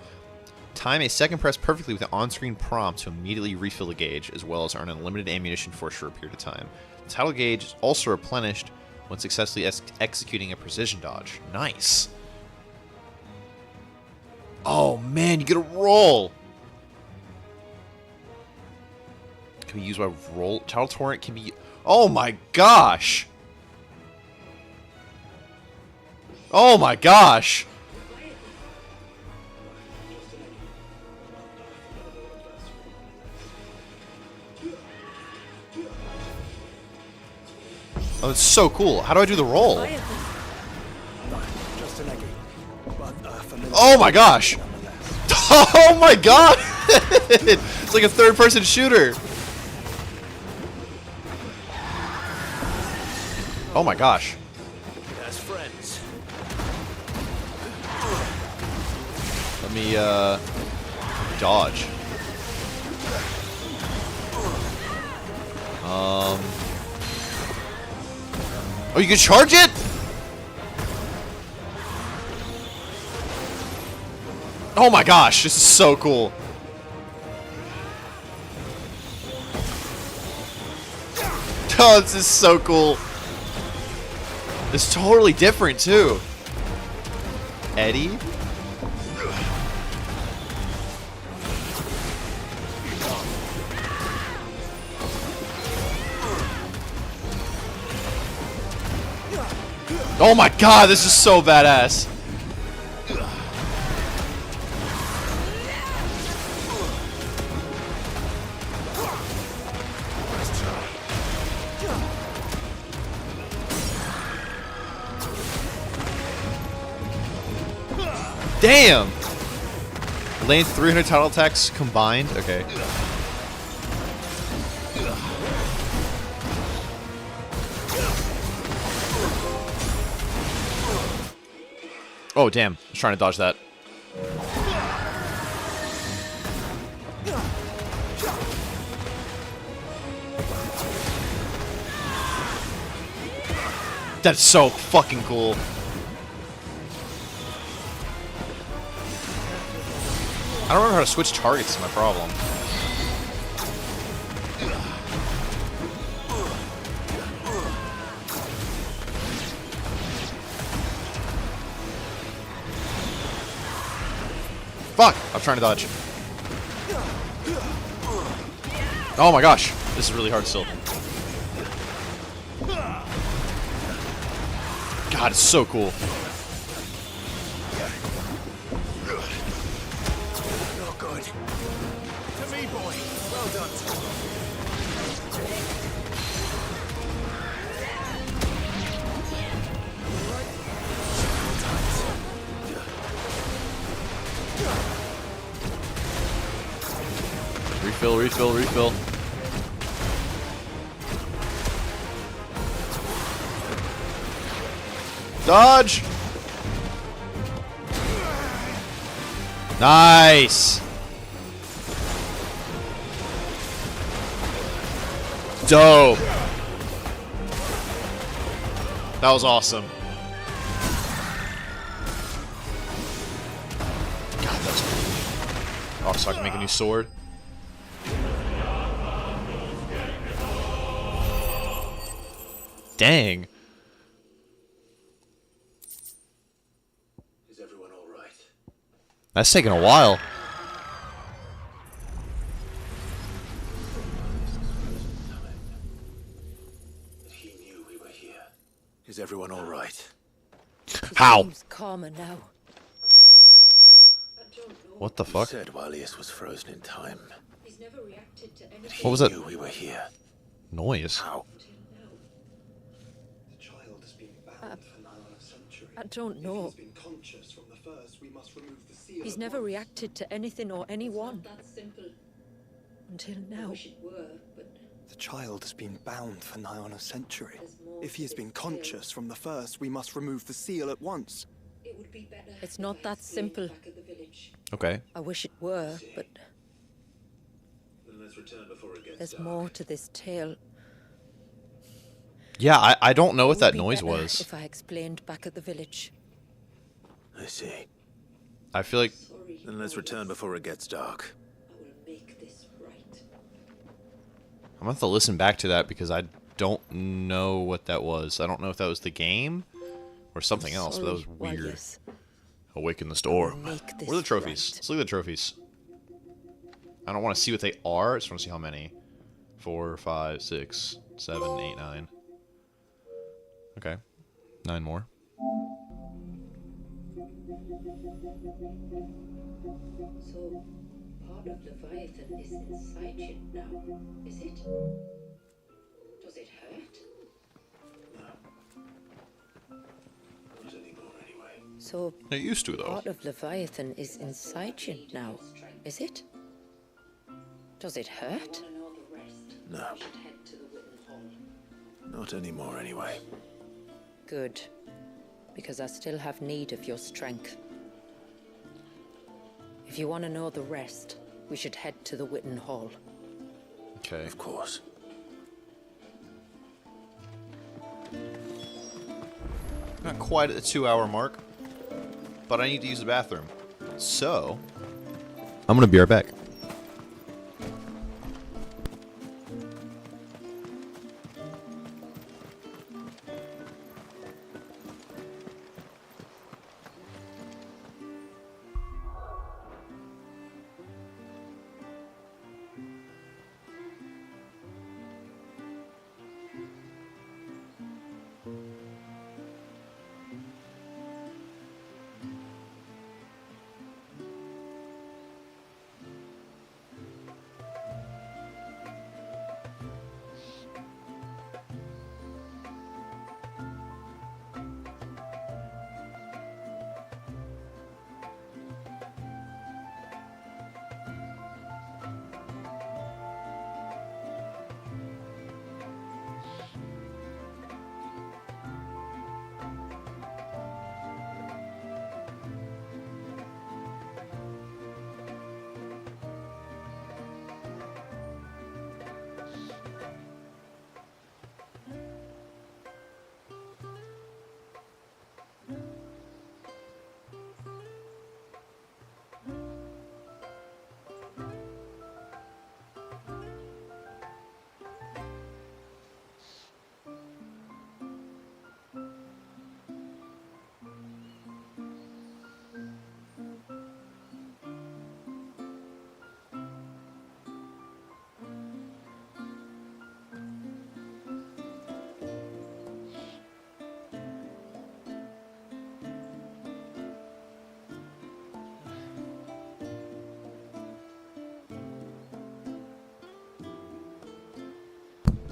Time a second press perfectly with an on-screen prompt to immediately refill the gauge, as well as earn unlimited ammunition for a short period of time. The tidal gauge is also replenished when successfully executing a precision dodge. Nice. Oh man, you get a roll. Can be used by roll. Tidal Torrent can be. Oh my gosh. Oh my gosh. Oh, it's so cool. How do I do the roll? Oh my gosh. Oh my god. It's like a third-person shooter. Oh my gosh. As friends. Let me dodge? Oh, you can charge it? Oh my gosh, this is so cool. Oh, this is so cool. It's totally different too. Eddie? Oh my god, this is so badass. Damn! Lane 300 title attacks combined? Okay. Oh, damn. I was trying to dodge that. That's so fucking cool. I don't remember how to switch targets, is my problem. Fuck! I'm trying to dodge. Oh my gosh. This is really hard still. God, it's so cool. Not good. To me, boy. Well done. Refill, refill, refill. Dodge! Nice! Dope! That was awesome. God, that was cool. Oh, so I can make a new sword? Dang. Is everyone all right? That's taking a while. He knew we were here. Is everyone all right? How? Seems calmer now. What the fuck? He said Walius was frozen in time. He's never reacted to anything. What was that? He knew we were here. Noise. How? The child has been bound for now a century. I don't know. If he's been conscious from the first, we must remove the seal. He's at never once. reacted to anything or anyone. That's simple. Until I now. wish it were, but The child has been bound for nigh on a century. There's more If he has to been this conscious from the first, we must remove the seal at once. it would be better. It's if not I that stayed simple. Back at the village. Okay. I wish it were, but Then let's return before it gets there's more to this tale. Yeah, I don't know what It that would be noise better was. if I explained back at the village. I see. I feel like Sorry. Then let's return before it gets dark. I will make this right. I'm gonna have to listen back to that because I don't know what that was. I don't know if that was the game or something else, but that was Sorry, weird. Wallace. Awaken the storm. Make this Where are the trophies? right. Let's look at the trophies. I don't want to see what they are. I just want to see how many. 4, 5, 6, 7, 8, 9. Okay. 9 more. So, part of Leviathan is inside you now, is it? Does it hurt? Not anymore, anyway. So It used to, though. part of Leviathan is inside you now, is it? Does it hurt? And all the rest. No. I should head to the Witten Hall. Not anymore, anyway. Good. Because I still have need of your strength. If you want to know the rest, we should head to the Witten Hall. Okay. Of course. Not quite at the 2-hour mark, but I need to use the bathroom. So, I'm gonna be right back.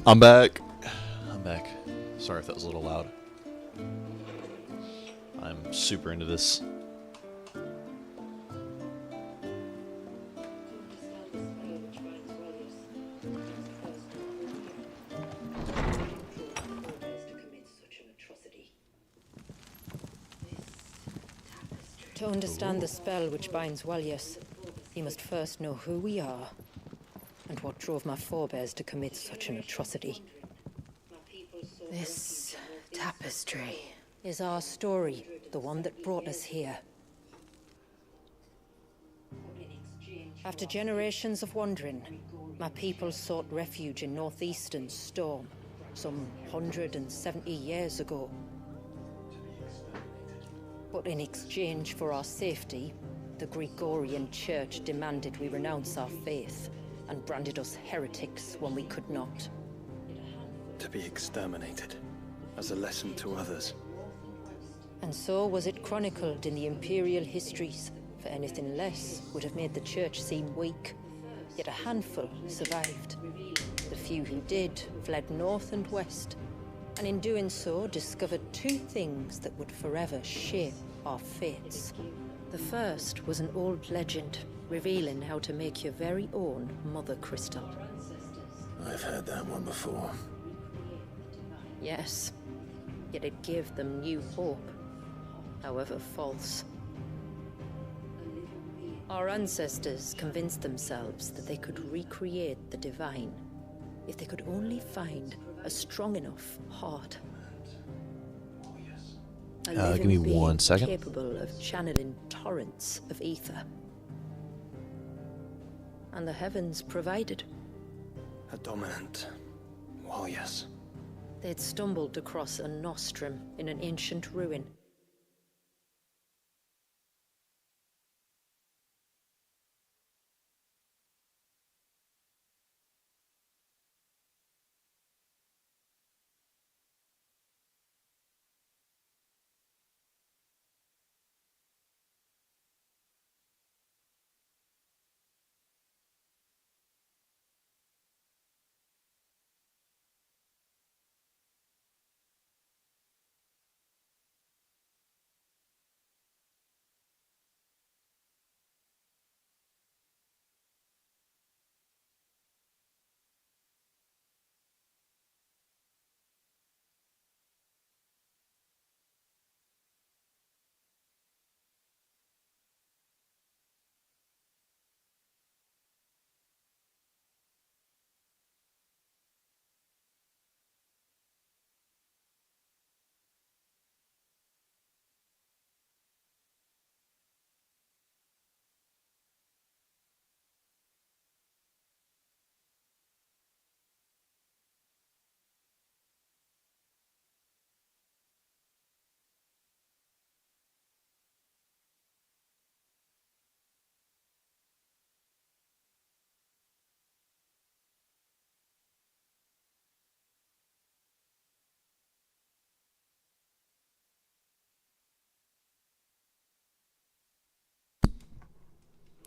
I'm back. I'm back. Sorry if that was a little loud. I'm super into this. To understand the spell which binds Walyas, you must first know who we are and what drove my forebears to commit such an atrocity. This tapestry is our story, the one that brought us here. After generations of wandering, my people sought refuge in northeastern Storm, some 170 years ago. But in exchange for our safety, the Gregorian Church demanded we renounce our faith and branded us heretics when we could not. To be exterminated, as a lesson to others. And so was it chronicled in the imperial histories, for anything less would have made the Church seem weak. Yet a handful survived. The few who did fled north and west, and in doing so discovered two things that would forever shape our fates. The first was an old legend, revealing how to make your very own Mother Crystal. I've heard that one before. Yes, yet it gave them new hope, however false. Our ancestors convinced themselves that they could recreate the divine if they could only find a strong enough heart. A give me living 1 being second. capable of channeling torrents of ether. And the heavens provided. A dominant. Well, yes. They'd stumbled across a nostrum in an ancient ruin.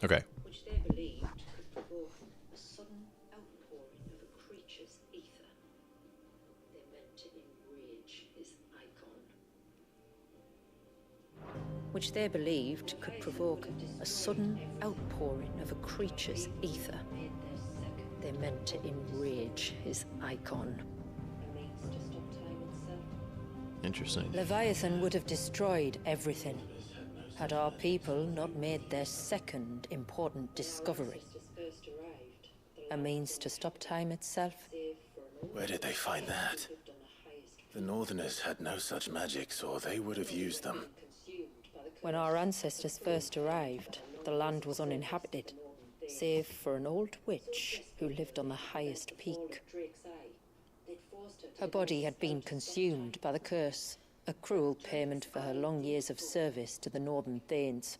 Okay. Which they believed could provoke a sudden outpouring of a creature's ether. They meant to enrage his icon. Which they believed could provoke a sudden outpouring of a creature's ether. They meant to enrage his icon. Interesting. Leviathan would have destroyed everything had our people not made their second important discovery. A means to stop time itself. Where did they find that? The Northerners had no such magics, or they would have used them. When our ancestors first arrived, the land was uninhabited, save for an old witch who lived on the highest peak. Her body had been consumed by the curse, a cruel payment for her long years of service to the Northern Thanes.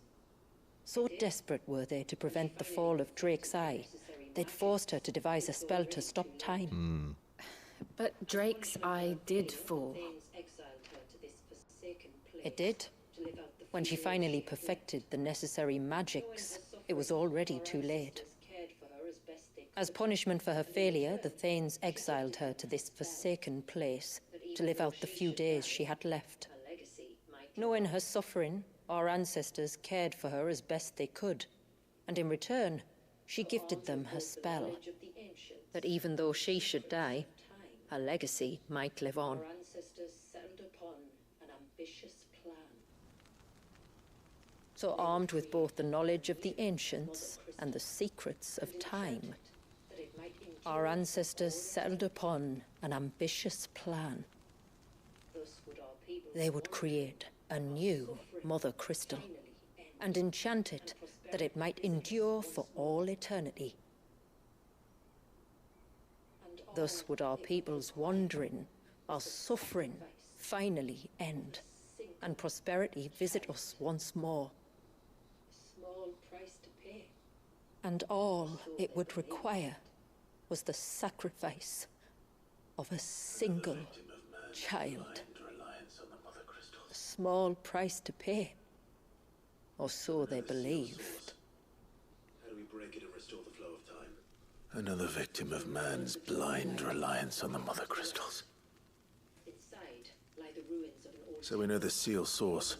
So desperate were they to prevent the fall of Drake's Eye, they'd forced her to devise a spell to stop time. But Drake's Eye did fall. It did. When she finally perfected the necessary magics, it was already too late. As punishment for her failure, the Thanes exiled her to this forsaken place to live out the few days she had left. Knowing her suffering, our ancestors cared for her as best they could, and in return, she gifted them her spell, that even though she should die, her legacy might live on. So armed with both the knowledge of the ancients and the secrets of time, our ancestors settled upon an ambitious plan. They would create a new Mother Crystal and enchant it that it might endure for all eternity. Thus would our people's wandering, our suffering, finally end, and prosperity visit us once more. And all it would require was the sacrifice of a single child. A small price to pay, or so they believed. How do we break it and restore the flow of time? Another victim of man's blind reliance on the Mother Crystals. So we know the seal source.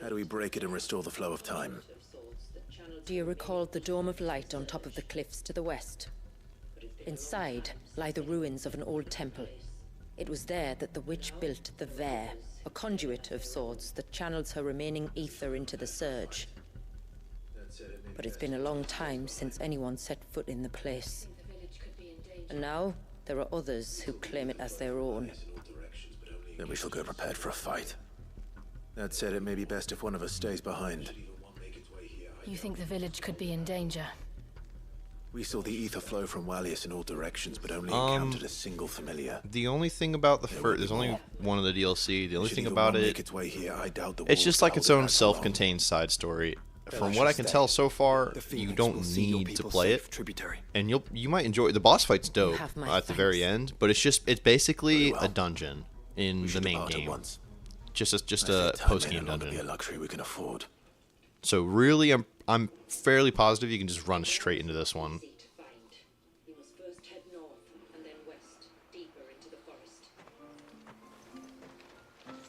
How do we break it and restore the flow of time? Do you recall the dome of light on top of the cliffs to the west? Inside lie the ruins of an old temple. It was there that the witch built the Ver, a conduit of sorts that channels her remaining ether into the surge. But it's been a long time since anyone set foot in the place. And now there are others who claim it as their own. Then we shall go prepared for a fight. That said, it may be best if one of us stays behind. You think the village could be in danger? We saw the ether flow from Wallius in all directions, but only encountered a single familiar. The only thing about the first, there's only one of the DLC. The only thing about it, it's just like its own self-contained side story. From what I can tell so far, you don't need to play it, and you might enjoy it. The boss fight's dope at the very end, but it's basically a dungeon in the main game, just a post-game dungeon. Be a luxury we can afford. So really, I'm fairly positive you can just run straight into this one.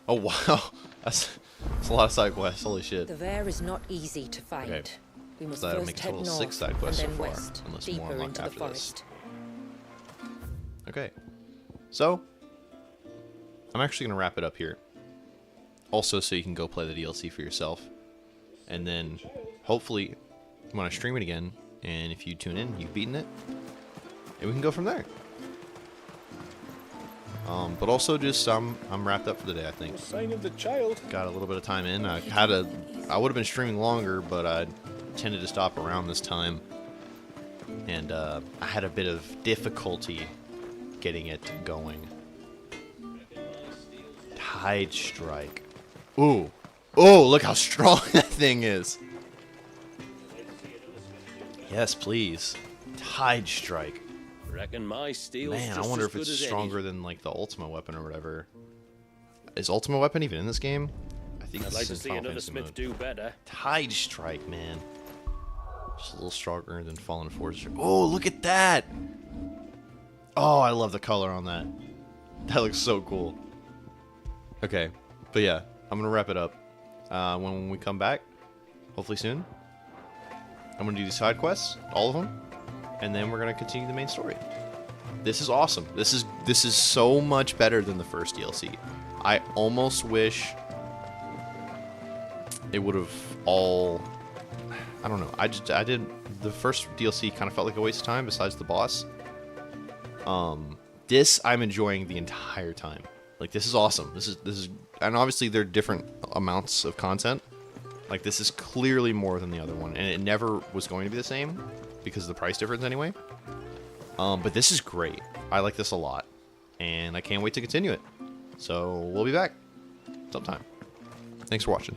Oh wow, that's a lot of side quests. Holy shit. The Ver is not easy to find. Okay. We must That'll first make a head total north 6 side and quests so then far, west, unless more deeper unlock into the after this. forest. Okay, so I'm actually gonna wrap it up here. Also, so you can go play the DLC for yourself, and then hopefully when I stream it again, and if you tune in, you've beaten it, and we can go from there. But also just I'm wrapped up for the day. I think. Sign of the child. Got a little bit of time in. I would have been streaming longer, but I tended to stop around this time, and I had a bit of difficulty getting it going. Tide Strike. Ooh. Oh, look how strong that thing is. Yes, please. Tide Strike. Reckon my steel's Man, I just wonder as if good it's as stronger than like the Ultimate Weapon or whatever. Is Ultimate Weapon even in this game? I think I'd it's like to in see Final another Fantasy smith mode. do better. Tide Strike, man. Just a little stronger than Fallen Fortress. Oh, look at that! Oh, I love the color on that. That looks so cool. Okay, but yeah, I'm gonna wrap it up. When we come back, hopefully soon, I'm gonna do these side quests, all of them, and then we're gonna continue the main story. This is awesome. This is so much better than the first DLC. I almost wish it would have all. I don't know. I did the first DLC kind of felt like a waste of time. Besides the boss. This I'm enjoying the entire time. Like, this is awesome. This is, and obviously there are different amounts of content. Like, this is clearly more than the other one, and it never was going to be the same because of the price difference anyway. But this is great. I like this a lot, and I can't wait to continue it. So we'll be back sometime. Thanks for watching.